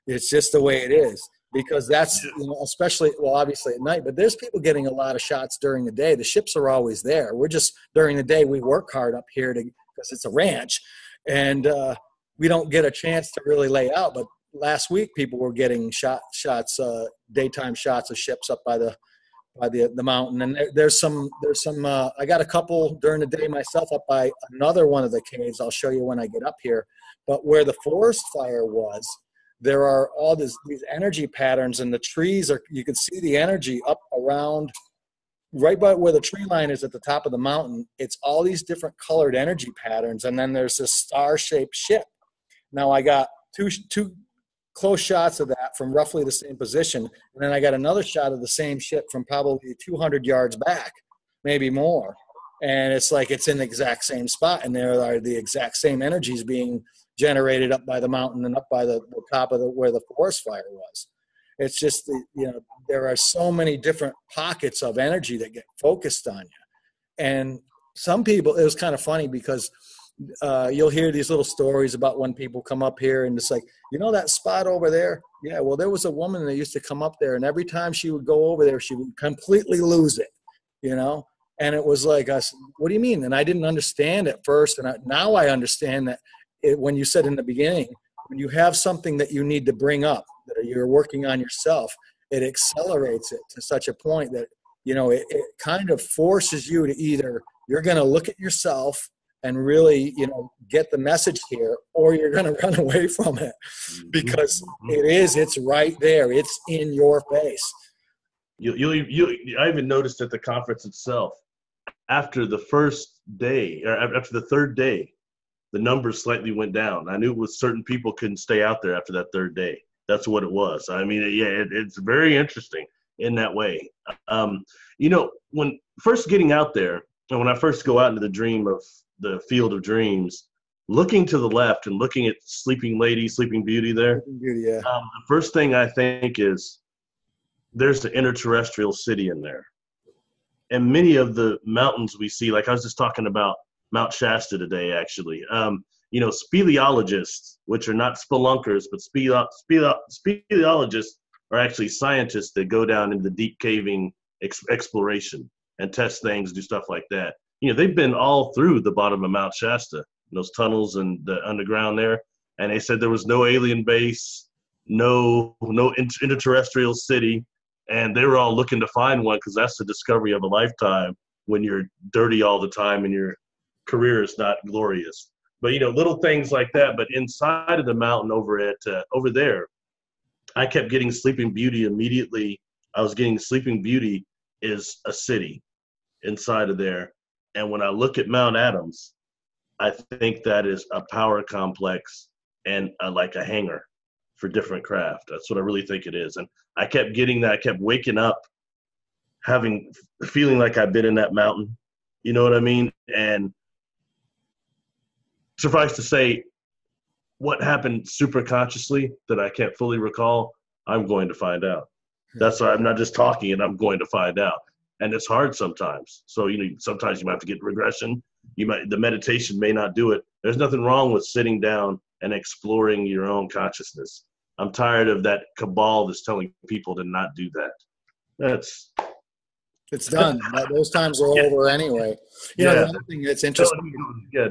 It's just the way it is. Because that's, especially, well, obviously at night, but there's people getting a lot of shots during the day. The ships are always there. We're just, during the day, we work hard up here because it's a ranch, and we don't get a chance to really lay out. But last week, people were getting shots, daytime shots of ships up by the mountain. And there's some, I got a couple during the day myself up by another one of the caves. I'll show you when I get up here. But where the forest fire was, there are all these energy patterns, and the trees you can see the energy up around right by where the tree line is at the top of the mountain. It's all these different colored energy patterns. And then there's this star-shaped ship. Now I got two close shots of that from roughly the same position. And then I got another shot of the same ship from probably 200 yards back, maybe more. And it's like, it's in the exact same spot. And there are the exact same energies being generated up by the mountain and up by the top of where the forest fire was. It's just, there are so many different pockets of energy that get focused on you. And some people, it was kind of funny because you'll hear these little stories about when people come up here and it's like, that spot over there? Yeah, well, there was a woman that used to come up there, and every time she would go over there, she would completely lose it, And it was like, what do you mean? And I didn't understand at first. And now I understand that when you said in the beginning, when you have something that you need to bring up, that you're working on yourself, it accelerates it to such a point that, it kind of forces you to either you're going to look at yourself and really, get the message here, or you're going to run away from it because it's right there. It's in your face. I even noticed at the conference itself, after the first day, or after the third day, the numbers slightly went down. I knew it was certain people couldn't stay out there after that third day. That's what it was. I mean, it's very interesting in that way. When first getting out there, and when I first go out into the field of dreams, looking to the left and looking at Sleeping Beauty there, yeah. The first thing I think is there's the interterrestrial city in there. And many of the mountains we see, like I was just talking about Mount Shasta today, actually. Speleologists, which are not spelunkers, but speleologists are actually scientists that go down into the deep caving exploration and test things, do stuff like that. They've been all through the bottom of Mount Shasta, those tunnels and the underground there. And they said there was no alien base, no interterrestrial city. And they were all looking to find one because that's the discovery of a lifetime when you're dirty all the time and your career is not glorious. But, little things like that. But inside of the mountain over there, I kept getting Sleeping Beauty immediately. I was getting Sleeping Beauty is a city inside of there. And when I look at Mount Adams, I think that is a power complex and like a hangar for different craft. That's what I really think it is. And I kept getting that. I kept waking up feeling like I've been in that mountain. You know what I mean? And suffice to say, what happened super consciously that I can't fully recall, I'm going to find out. That's why I'm not just talking and I'm going to find out. And it's hard sometimes. So, sometimes you might have to get regression. The meditation may not do it. There's nothing wrong with sitting down and exploring your own consciousness. I'm tired of that cabal that's telling people to not do that. It's done. Those times are over anyway. The other thing that's interesting.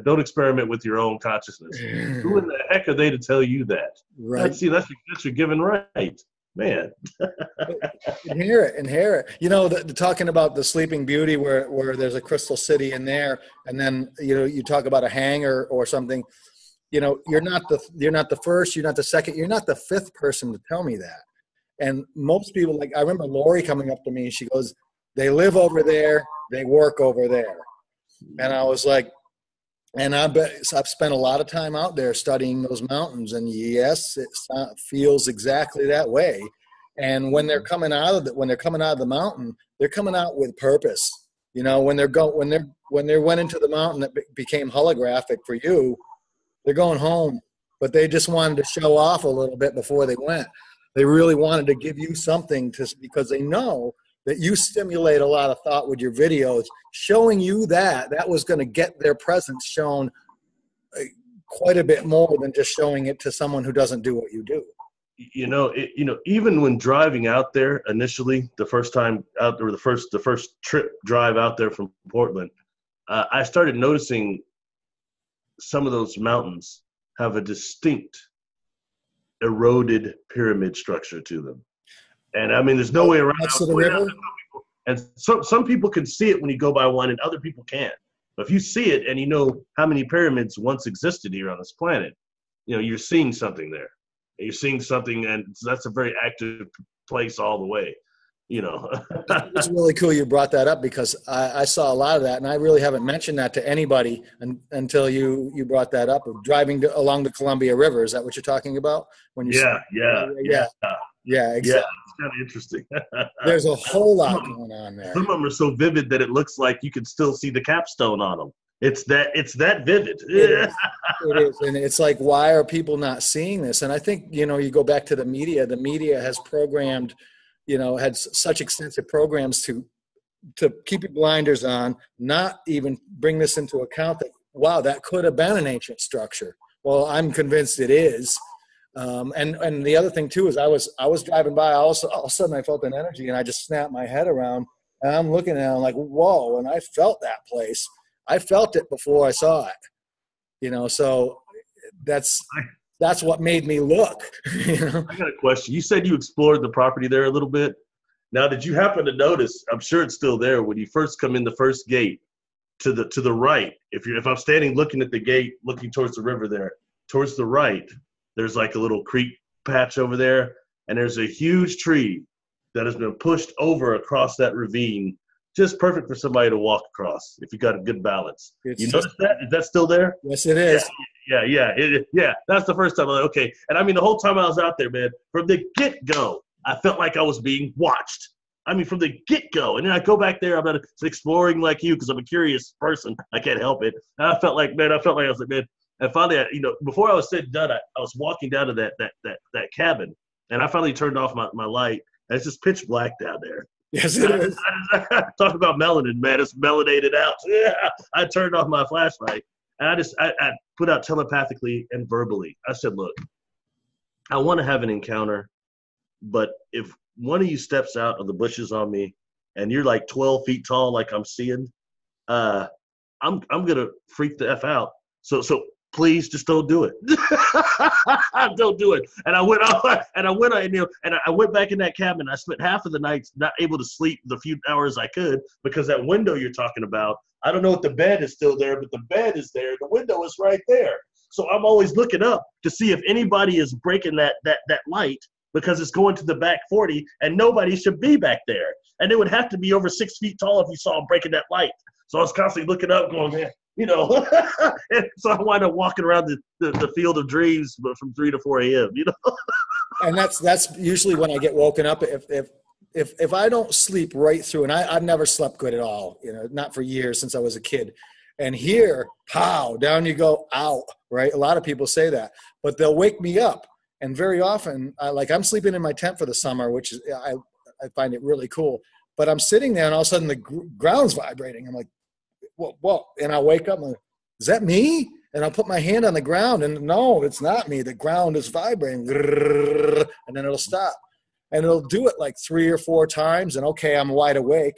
Don't experiment with your own consciousness. Who in the heck are they to tell you that? Right. That's your given right, man. Inherit. The talking about the Sleeping Beauty where there's a crystal city in there, and then you talk about a hangar or something. You're not the first, you're not the second, you're not the fifth person to tell me that. And most people, like I remember Lori coming up to me and she goes, they live over there, they work over there. And I was like, and I've spent a lot of time out there studying those mountains, and yes, it feels exactly that way. And when they're coming out of the mountain, they're coming out with purpose. When they went into the mountain that became holographic for you, they're going home, but they just wanted to show off a little bit before they went. They really wanted to give you something because they know that you stimulate a lot of thought with your videos, showing you that was going to get their presence shown quite a bit more than just showing it to someone who doesn't do what you do. Even when driving out there initially, the first time out there, the first trip drive out there from Portland, I started noticing some of those mountains have a distinct eroded pyramid structure to them. And I mean, there's no way around it. And some people can see it when you go by one and other people can't. But if you see it and you know how many pyramids once existed here on this planet, you're seeing something there. And you're seeing something, and that's a very active place all the way. It's really cool you brought that up because I saw a lot of that, and I really haven't mentioned that to anybody until you brought that up of driving along the Columbia River. Is that what you're talking about? Yeah, exactly. Yeah, it's kind of interesting. There's a whole lot going on there. Some of them are so vivid that it looks like you can still see the capstone on them. It's that vivid. It is. And it's like, why are people not seeing this? And I think, you go back to the media. The media has programmed, had such extensive programs to keep your blinders on, not even bring this into account that, wow, that could have been an ancient structure. Well, I'm convinced it is. And the other thing too is I was driving by, all of a sudden I felt an energy and I just snapped my head around and I'm looking at it, I'm like, whoa. And I felt that place. I felt it before I saw it, so that's what made me look. I got a question. You said you explored the property there a little bit. Now, did you happen to notice, I'm sure it's still there, when you first come in the first gate to the right, if I'm standing looking at the gate, looking towards the river there, towards the right, there's like a little creek patch over there, and there's a huge tree that has been pushed over across that ravine, just perfect for somebody to walk across if you got a good balance. You notice that? Is that still there? Yes, it is. Yeah. That's the first time. I'm like, okay. And I mean, the whole time I was out there, man, from the get-go, I felt like I was being watched. I mean, from the get-go. And then I go back there, I'm not exploring like you because I'm a curious person. I can't help it. And I felt like I was like, man. And finally, before I was sitting done, I was walking down to that cabin, and I finally turned off my light, and it's just pitch black down there. Yes, it is. Talk about melanin, man. It's melanated out. Yeah. I turned off my flashlight, and I put out telepathically and verbally. I said, look, I want to have an encounter, but if one of you steps out of the bushes on me and you're like 12 feet tall like I'm seeing, I'm going to freak the F out. So please just don't do it. Don't do it. And I went out and I went back in that cabin. I spent half of the nights not able to sleep the few hours I could because that window you're talking about, I don't know if the bed is still there, but the bed is there. The window is right there. So I'm always looking up to see if anybody is breaking that light because it's going to the back 40 and nobody should be back there. And it would have to be over 6 feet tall if you saw them breaking that light. So I was constantly looking up going, man, and so I wind up walking around the field of dreams, but from 3 to 4 a.m., And that's usually when I get woken up. If I don't sleep right through, and I've never slept good at all, not for years since I was a kid. And here, pow, down you go, ow, right? A lot of people say that, but they'll wake me up. And very often, I'm sleeping in my tent for the summer, which is, I find it really cool. But I'm sitting there and all of a sudden the ground's vibrating. I'm like, whoa. And I wake up and I'm like, is that me? And I'll put my hand on the ground and no, it's not me. The ground is vibrating. And then it'll stop. And it'll do it like 3 or 4 times. And okay, I'm wide awake.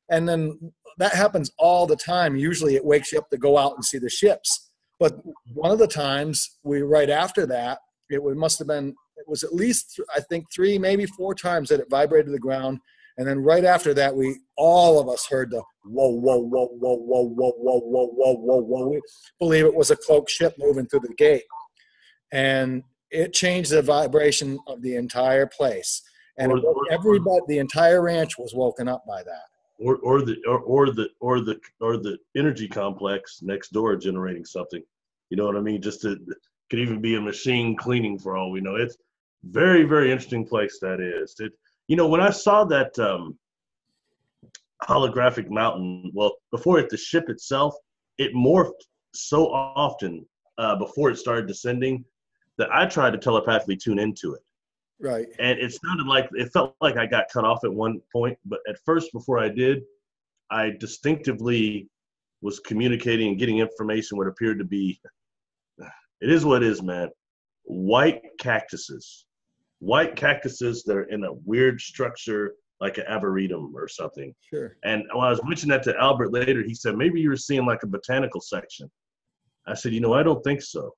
And then that happens all the time. Usually it wakes you up to go out and see the ships. But one of the times right after that, it was at least, I think 3, maybe 4 times that it vibrated the ground. And then right after that, all of us heard the whoa, whoa, whoa, whoa, whoa, whoa, whoa, whoa, whoa, whoa, whoa. We believe it was a cloaked ship moving through the gate. And it changed the vibration of the entire place. And everybody, the entire ranch was woken up by that. Or the energy complex next door generating something. You know what I mean? Could even be a machine cleaning for all we know. It's very, very interesting place that is. When I saw that holographic mountain, well, before the ship itself, it morphed so often before it started descending that I tried to telepathically tune into it. Right. And it felt like I got cut off at one point, but at first, before I did, I distinctively was communicating and getting information what appeared to be, it is what it is, man, white cactuses that are in a weird structure like an arboretum or something. Sure. And when I was mentioning that to Albert later, he said, maybe you were seeing like a botanical section. I said, I don't think so.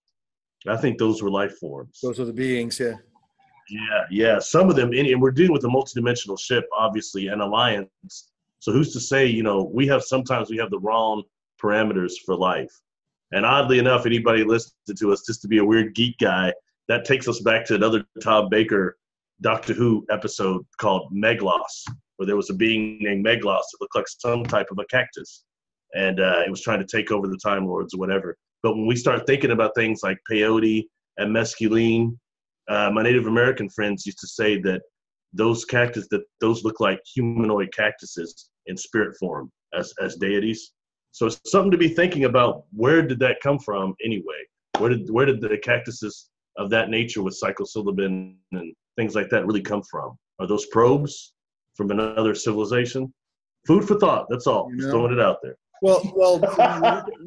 I think those were life forms. Those are the beings, yeah. Yeah. Some of them, and we're dealing with a multidimensional ship, obviously, an alliance. So who's to say, sometimes we have the wrong parameters for life. And oddly enough, anybody listening to us just to be a weird geek guy, that takes us back to another Tom Baker Doctor Who episode called Meglos, where there was a being named Meglos that looked like some type of a cactus. And it was trying to take over the Time Lords or whatever. But when we start thinking about things like peyote and mescaline, my Native American friends used to say that those look like humanoid cactuses in spirit form as deities. So it's something to be thinking about. Where did that come from anyway? Where did the cactuses of that nature with psilocybin and things like that really come from? Are those probes from another civilization? Food for thought. That's all. Just throwing it out there. Well,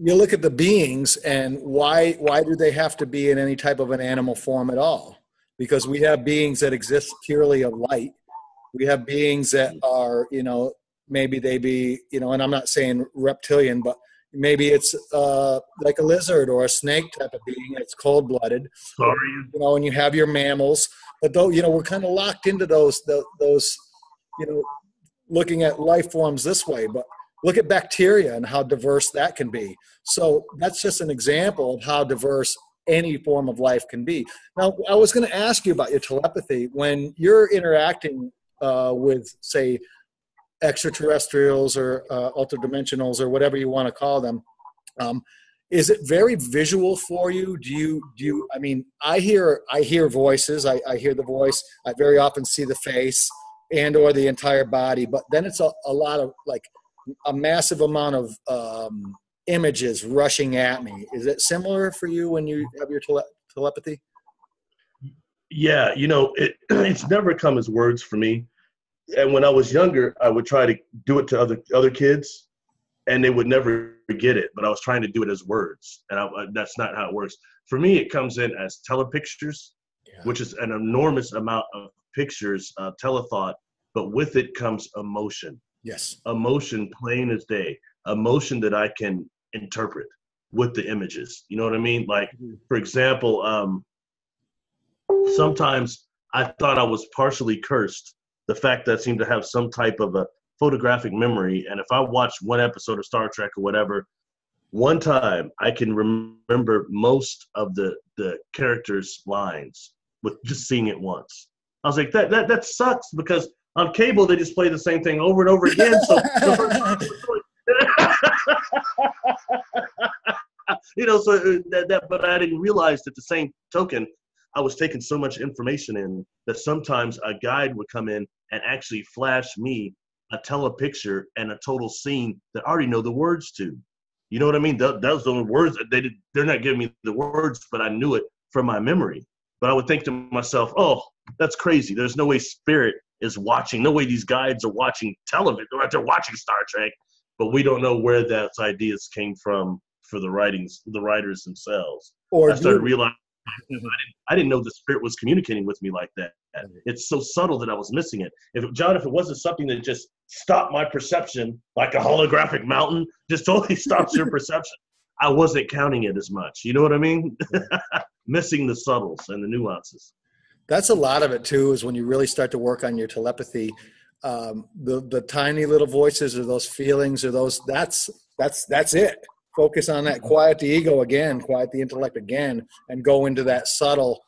you look at the beings, and why do they have to be in any type of an animal form at all? Because we have beings that exist purely of light. We have beings that are, maybe they be, and I'm not saying reptilian, but maybe it's like a lizard or a snake type of being. It's cold-blooded. Sorry. And you have your mammals, but though, we're kind of locked into those, looking at life forms this way. But look at bacteria and how diverse that can be. So that's just an example of how diverse any form of life can be. Now, I was going to ask you about your telepathy. When you're interacting with, say, extraterrestrials or ultradimensionals or whatever you want to call them, is it very visual for you? Do you, I mean, I hear voices, I hear the voice, I very often see the face and or the entire body, but then it's a lot of like a massive amount of images rushing at me. Is it similar for you when you have your telepathy? Yeah, it's never come as words for me. And when I was younger, I would try to do it to other kids, and they would never get it. But I was trying to do it as words, and that's not how it works. For me, it comes in as telepictures, which is an enormous amount of pictures, telethought, but with it comes emotion. Yes. Emotion plain as day, emotion that I can interpret. with the images. You know what I mean? Like, for example, sometimes I thought I was partially cursed. The fact that I seemed to have some type of a photographic memory. And if I watched one episode of Star Trek or whatever, one time I can remember most of the characters' lines with just seeing it once. I was like, that sucks, because on cable they just play the same thing over and over again. So the first time but I didn't realize that the same token, I was taking so much information in that sometimes a guide would come in and actually flash me a telepicture and a total scene that I already know the words to. You know what I mean? Those the words they're not giving me the words, but I knew it from my memory. But I would think to myself, oh, that's crazy. There's no way Spirit is watching. No way these guides are watching television. They're watching Star Trek, but we don't know where those ideas came from for the writers themselves. Or I started realizing I didn't know the Spirit was communicating with me like that. It's so subtle that I was missing it. If it wasn't something that just stopped my perception, like a holographic mountain, just totally stops your perception, I wasn't counting it as much. You know what I mean? Missing the subtles and the nuances. That's a lot of it too, is when you really start to work on your telepathy, the tiny little voices or those feelings or that's it. Focus on that, quiet the ego again, quiet the intellect again, and go into that subtle.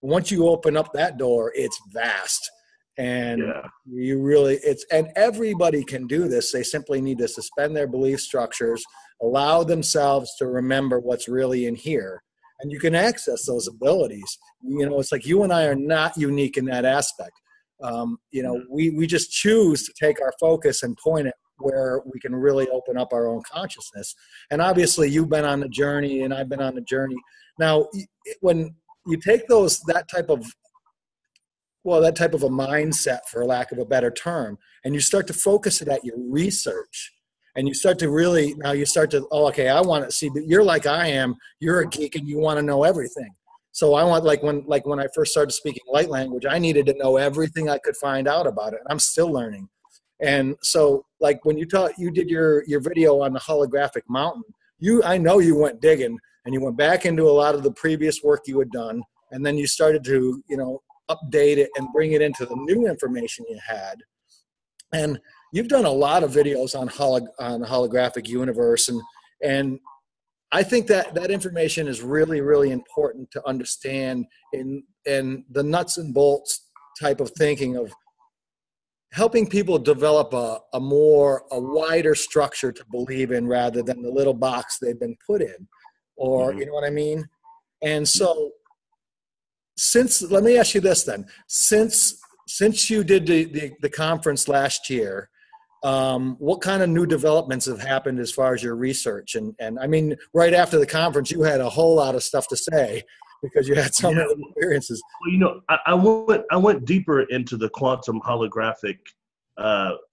Once you open up that door, it's vast. And you really, and everybody can do this. They simply need to suspend their belief structures, allow themselves to remember what's really in here. And you can access those abilities. You know, it's like you and I are not unique in that aspect. You know, we just choose to take our focus and point it where we can really open up our own consciousness. And obviously you've been on the journey and I've been on the journey. Now, when you take that type of a mindset, for lack of a better term, and you start to focus it at your research, and you start to okay, I want to see, but you're like I am, you're a geek and you want to know everything. So I want, when I first started speaking light language, I needed to know everything I could find out about it. And I'm still learning. And so, like when you did your video on the holographic mountain, I know you went digging and you went back into a lot of the previous work you had done. And then you started to, update it and bring it into the new information you had. And you've done a lot of videos on the holographic universe. And I think that information is really, really important to understand in the nuts and bolts type of thinking of helping people develop a wider structure to believe in rather than the little box they've been put in, or you know what I mean? And so let me ask you this then, since you did the conference last year, what kind of new developments have happened as far as your research? And I mean, right after the conference, you had a whole lot of stuff to say because you had so many experiences. Well, I went deeper into the quantum holographic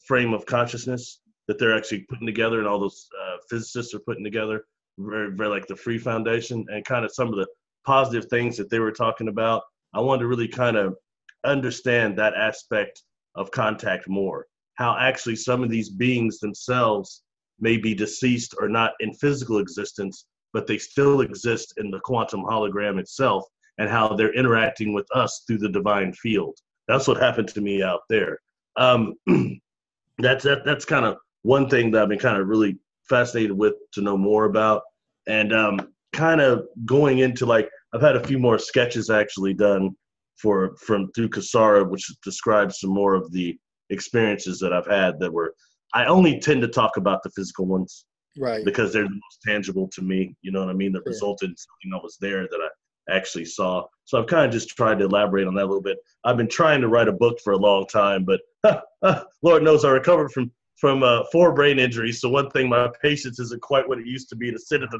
frame of consciousness that they're actually putting together, and all those physicists are putting together, very, very like the Free Foundation, and kind of some of the positive things that they were talking about. I wanted to really kind of understand that aspect of contact more, how actually some of these beings themselves may be deceased or not in physical existence, but they still exist in the quantum hologram itself, and how they're interacting with us through the divine field. That's what happened to me out there. That's kind of one thing that I've been kind of really fascinated with to know more about. And kind of going into, like, I've had a few more sketches actually done through Kasara, which describes some more of the experiences that I've had I only tend to talk about the physical ones, right? Because they're the most tangible to me, you know what I mean? That resulted in something that was there that I actually saw. So I've kind of just tried to elaborate on that a little bit. I've been trying to write a book for a long time, but Lord knows I recovered from 4 brain injuries. So one thing, my patience isn't quite what it used to be to sit at the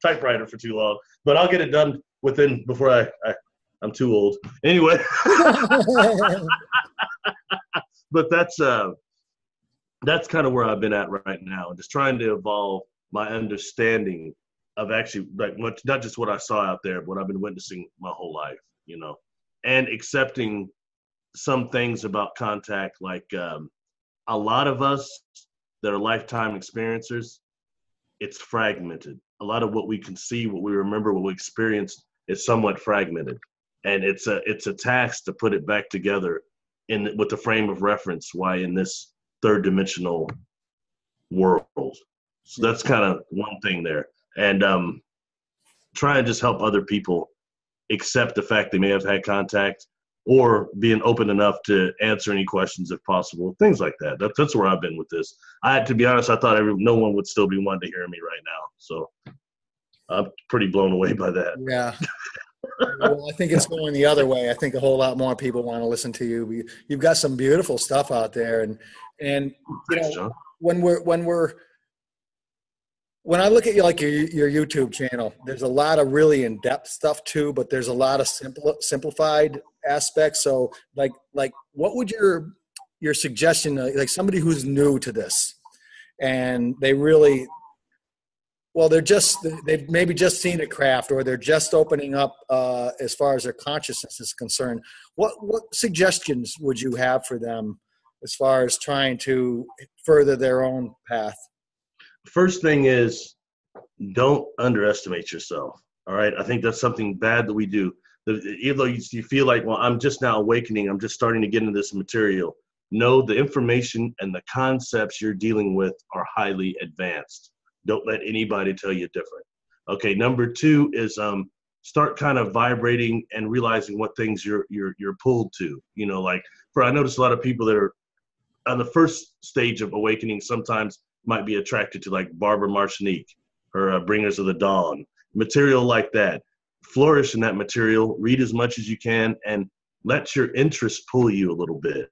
typewriter for too long. But I'll get it done before I'm too old. Anyway. But that's kind of where I've been at right now, just trying to evolve my understanding of actually, like, not just what I saw out there, but what I've been witnessing my whole life, and accepting some things about contact, like a lot of us that are lifetime experiencers, it's fragmented. a lot of what we can see, what we remember, what we experience is somewhat fragmented. And it's a task to put it back together with the frame of reference, why in this third dimensional world. So that's kind of one thing there. And try and just help other people accept the fact they may have had contact, or being open enough to answer any questions if possible, things like that. That's where I've been with this. To be honest, I thought no one would still be wanting to hear me right now. So I'm pretty blown away by that. Yeah. Well, I think it's going the other way. I think a whole lot more people want to listen to you. You've got some beautiful stuff out there, and Thanks, John. When I look at you, like your YouTube channel, there's a lot of really in-depth stuff too, but there's a lot of simplified aspects. So like what would your suggestion, like somebody who's new to this and they've maybe just seen a craft, or they're just opening up as far as their consciousness is concerned, what suggestions would you have for them as far as trying to further their own path? First thing is, don't underestimate yourself. All right. I think that's something bad that we do. Even though you feel like, well, I'm just now awakening, I'm just starting to get into this material. No, the information and the concepts you're dealing with are highly advanced. Don't let anybody tell you different. Okay. Number two is start kind of vibrating and realizing what things you're pulled to. You know, like I notice a lot of people that are on the first stage of awakening sometimes might be attracted to like Barbara Martinique or Bringers of the Dawn, material like that. Flourish in that material, read as much as you can, and let your interest pull you a little bit.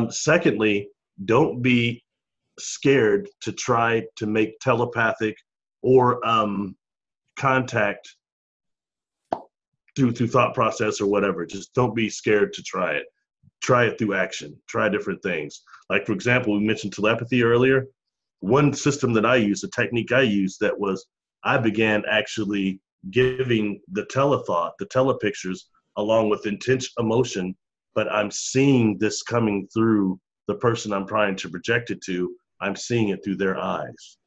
Secondly, don't be scared to try to make telepathic or contact through thought process or whatever. Just don't be scared to try it. Try it through action. Try different things. Like, for example, we mentioned telepathy earlier. One system that I used, a technique I used, I began actually giving the telethought, the telepictures, along with emotion, but I'm seeing this coming through the person I'm trying to project it to. I'm seeing it through their eyes.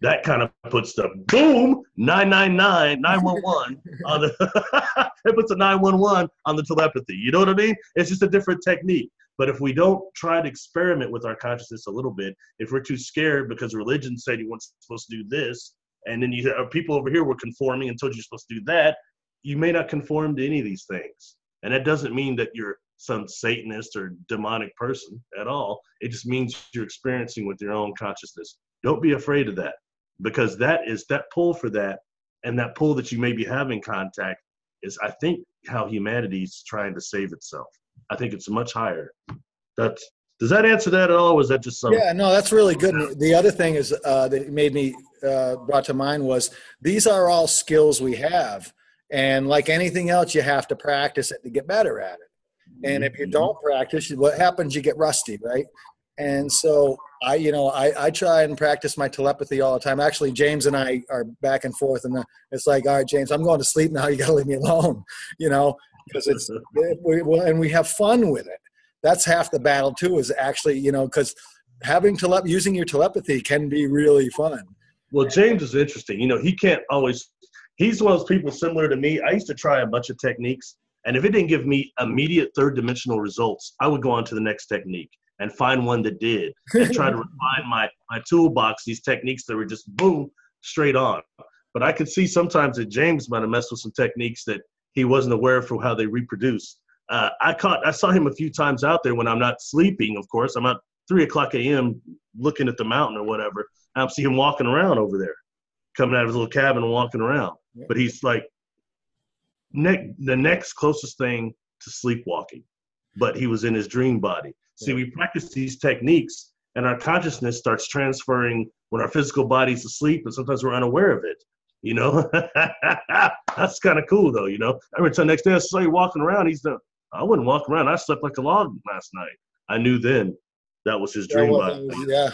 That kind of puts the boom, 999, 911 on the, it puts a 911 on the telepathy. You know what I mean? It's just a different technique. But if we don't try to experiment with our consciousness a little bit, if we're too scared because religion said you weren't supposed to do this, and then people over here were conforming and told you're supposed to do that, you may not conform to any of these things. And that doesn't mean that you're some Satanist or demonic person at all. It just means you're experiencing with your own consciousness. Don't be afraid of that, because that pull for that, and that pull that you may be having contact is, I think, how humanity's trying to save itself. I think it's much higher. Does that answer that at all, or was that just something? Yeah, no, that's really good. And the other thing is that made me brought to mind was, these are all skills we have, and like anything else, you have to practice it to get better at it. And if you don't practice, what happens? You get rusty, right? And so I try and practice my telepathy all the time. Actually, James and I are back and forth, and it's like, all right, James, I'm going to sleep now. You got to leave me alone, because and we have fun with it. That's half the battle too, is actually, because using your telepathy can be really fun. Well, James is interesting. He's one of those people similar to me. I used to try a bunch of techniques, and if it didn't give me immediate third dimensional results, I would go on to the next technique and find one that did, and try to refine my toolbox, these techniques that were just boom, straight on. But I could see sometimes that James might have messed with some techniques that he wasn't aware of for how they reproduce. I saw him a few times out there when I'm not sleeping, of course. I'm at 3:00 a.m. looking at the mountain or whatever. I see him walking around over there, coming out of his little cabin and walking around. Yeah. But he's like the next closest thing to sleepwalking. But he was in his dream body. Yeah. See, we practice these techniques, and our consciousness starts transferring when our physical body's asleep, and sometimes we're unaware of it. That's kind of cool, though. Every time next day I saw you walking around, I wouldn't walk around. I slept like a log last night. I knew then that was his dream body. Yeah.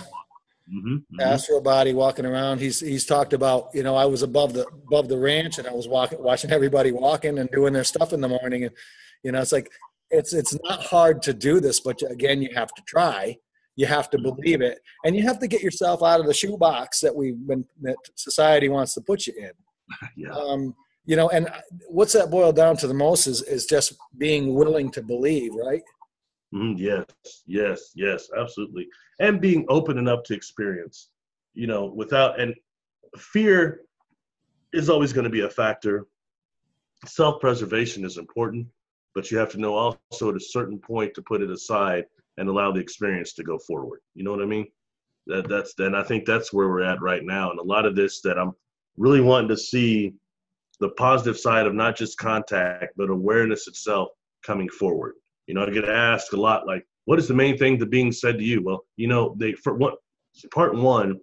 Astral body walking around. He's talked about, I was above the ranch, and I was watching everybody walking and doing their stuff in the morning. And, it's like, it's not hard to do this, but again, you have to try. You have to believe it, and you have to get yourself out of the shoebox that society wants to put you in. Yeah. And what's that boil down to the most is just being willing to believe, right? Yes, absolutely. And being open enough to experience, and fear is always going to be a factor. Self-preservation is important, but you have to know also at a certain point to put it aside and allow the experience to go forward. You know what I mean? I think that's where we're at right now. And a lot of this that I'm really wanting to see the positive side of not just contact, but awareness itself coming forward. I get asked a lot, like, what is the main thing that being said to you? Well, part one,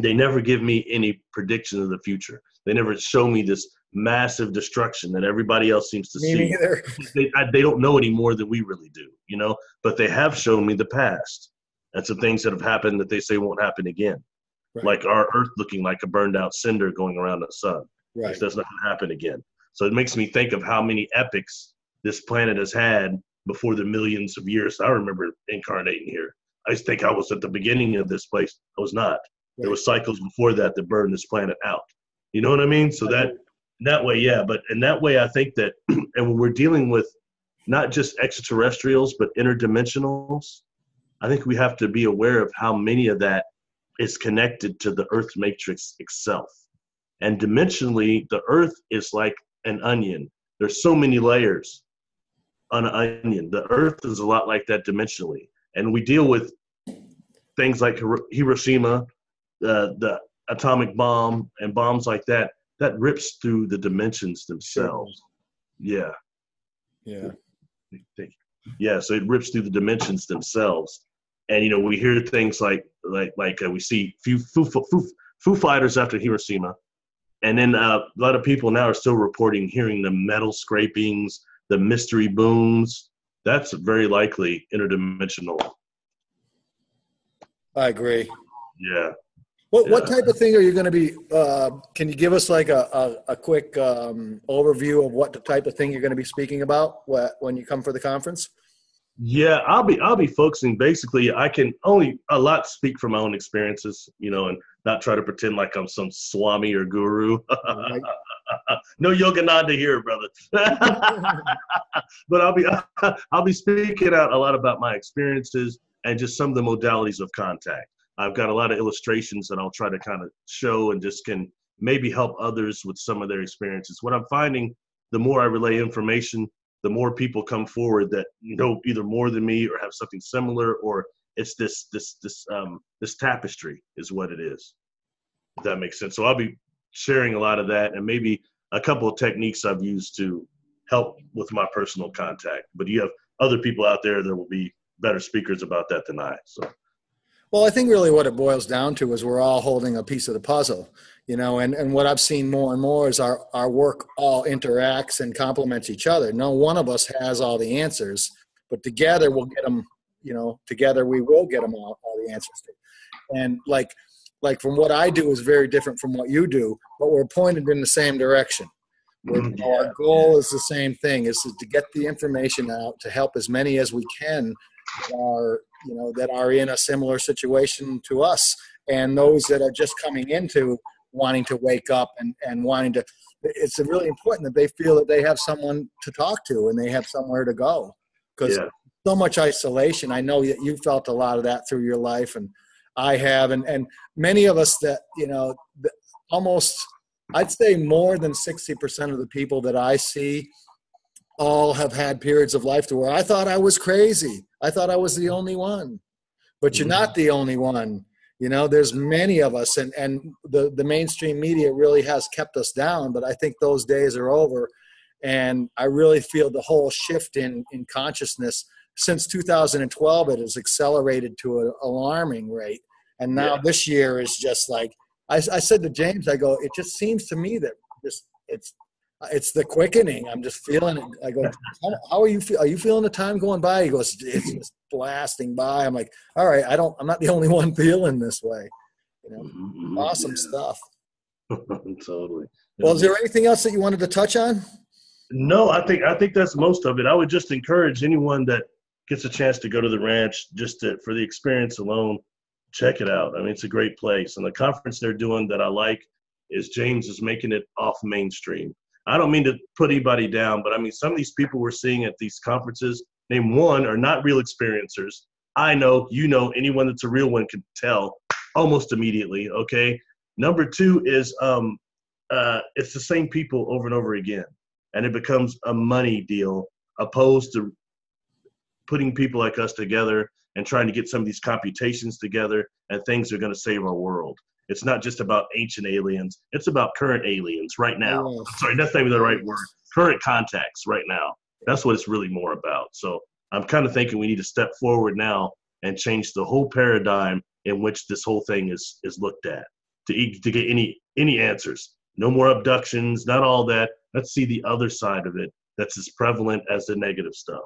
they never give me any prediction of the future. They never show me this massive destruction that everybody else seems to see. Me neither. They don't know any more than we really do, but they have shown me the past and some things that have happened that they say won't happen again. Right. Like our Earth looking like a burned out cinder going around the sun. Right. This doesn't happen again. So it makes me think of how many epics this planet has had before the millions of years. I remember incarnating here. I used to think I was at the beginning of this place. I was not. Right. There were cycles before that burned this planet out. You know what I mean? So that way, yeah. But in that way, I think that, and when we're dealing with not just extraterrestrials, but interdimensionals, I think we have to be aware of how many of that is connected to the Earth matrix itself. And dimensionally, the Earth is like an onion. There's so many layers on an onion. The Earth is a lot like that dimensionally. And we deal with things like Hiroshima, the atomic bomb, and bombs like that rips through the dimensions themselves. Yeah. Yeah. Yeah, so it rips through the dimensions themselves. And, we hear things like we see Foo Fighters after Hiroshima. And then a lot of people now are still reporting hearing the metal scrapings, the mystery booms. That's very likely interdimensional. I agree. Yeah. What type of thing are you going to be? Can you give us like a quick overview of what the type of thing you're going to be speaking about when you come for the conference? Yeah, I'll be focusing basically. I can only a lot speak from my own experiences, and not try to pretend like I'm some swami or guru. Right. No Yogananda here, brother. But I'll be speaking out a lot about my experiences and just some of the modalities of contact. I've got a lot of illustrations that I'll try to kind of show and just can maybe help others with some of their experiences. What I'm finding, the more I relay information, the more people come forward that know either more than me or have something similar, or it's this tapestry is what it is. If that makes sense. So I'll be sharing a lot of that and maybe a couple of techniques I've used to help with my personal contact. But you have other people out there that will be better speakers about that than I. So. Well, I think really what it boils down to is we're all holding a piece of the puzzle, and what I've seen more and more is our work all interacts and complements each other. No one of us has all the answers, but together we'll get them, together we will get them all the answers to. And like from what I do is very different from what you do, but we're pointed in the same direction. Our goal is the same thing, is to get the information out to help as many as we can that are in a similar situation to us, and those that are just coming into wanting to wake up and wanting to. It's really important that they feel that they have someone to talk to and they have somewhere to go, because so much isolation. I know that you felt a lot of that through your life, and I have, and many of us that almost, I'd say more than 60% of the people that I see all have had periods of life to where I thought I was crazy. I thought I was the only one, but you're not the only one. There's many of us, and the mainstream media really has kept us down, but I think those days are over. And I really feel the whole shift in consciousness since 2012, it has accelerated to an alarming rate. And now this year is just like, I said to James, I go, it just seems to me that it's the quickening. I'm just feeling it. I go, how are you Are you feeling the time going by? He goes, it's just blasting by. I'm like, all right, I'm not the only one feeling this way. Awesome stuff. Totally. Well, is there anything else that you wanted to touch on? No, I think that's most of it. I would just encourage anyone that gets a chance to go to the ranch for the experience alone, check it out. I mean, it's a great place. And the conference they're doing that I like is James is making it off mainstream. I don't mean to put anybody down, but I mean, some of these people we're seeing at these conferences, name one, are not real experiencers. I know, anyone that's a real one can tell almost immediately, okay? Number two is it's the same people over and over again, and it becomes a money deal opposed to putting people like us together and trying to get some of these computations together and things that are going to save our world. It's not just about ancient aliens. It's about current aliens right now. Sorry, that's not even the right word. Current contacts right now. That's what it's really more about. So I'm kind of thinking we need to step forward now and change the whole paradigm in which this whole thing is looked at to get any answers. No more abductions, not all that. Let's see the other side of it that's as prevalent as the negative stuff.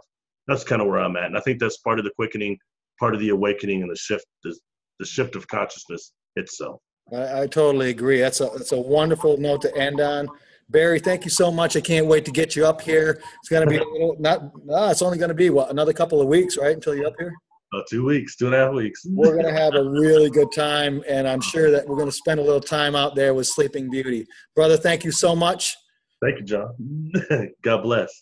That's kind of where I'm at. And I think that's part of the quickening, part of the awakening and the shift of consciousness itself. I totally agree. That's a wonderful note to end on. Barry, thank you so much. I can't wait to get you up here. It's going to be it's only going to be another couple of weeks, right? Until you're up here? 2 weeks, 2.5 weeks. We're going to have a really good time. And I'm sure that we're going to spend a little time out there with Sleeping Beauty. Brother, thank you so much. Thank you, John. God bless.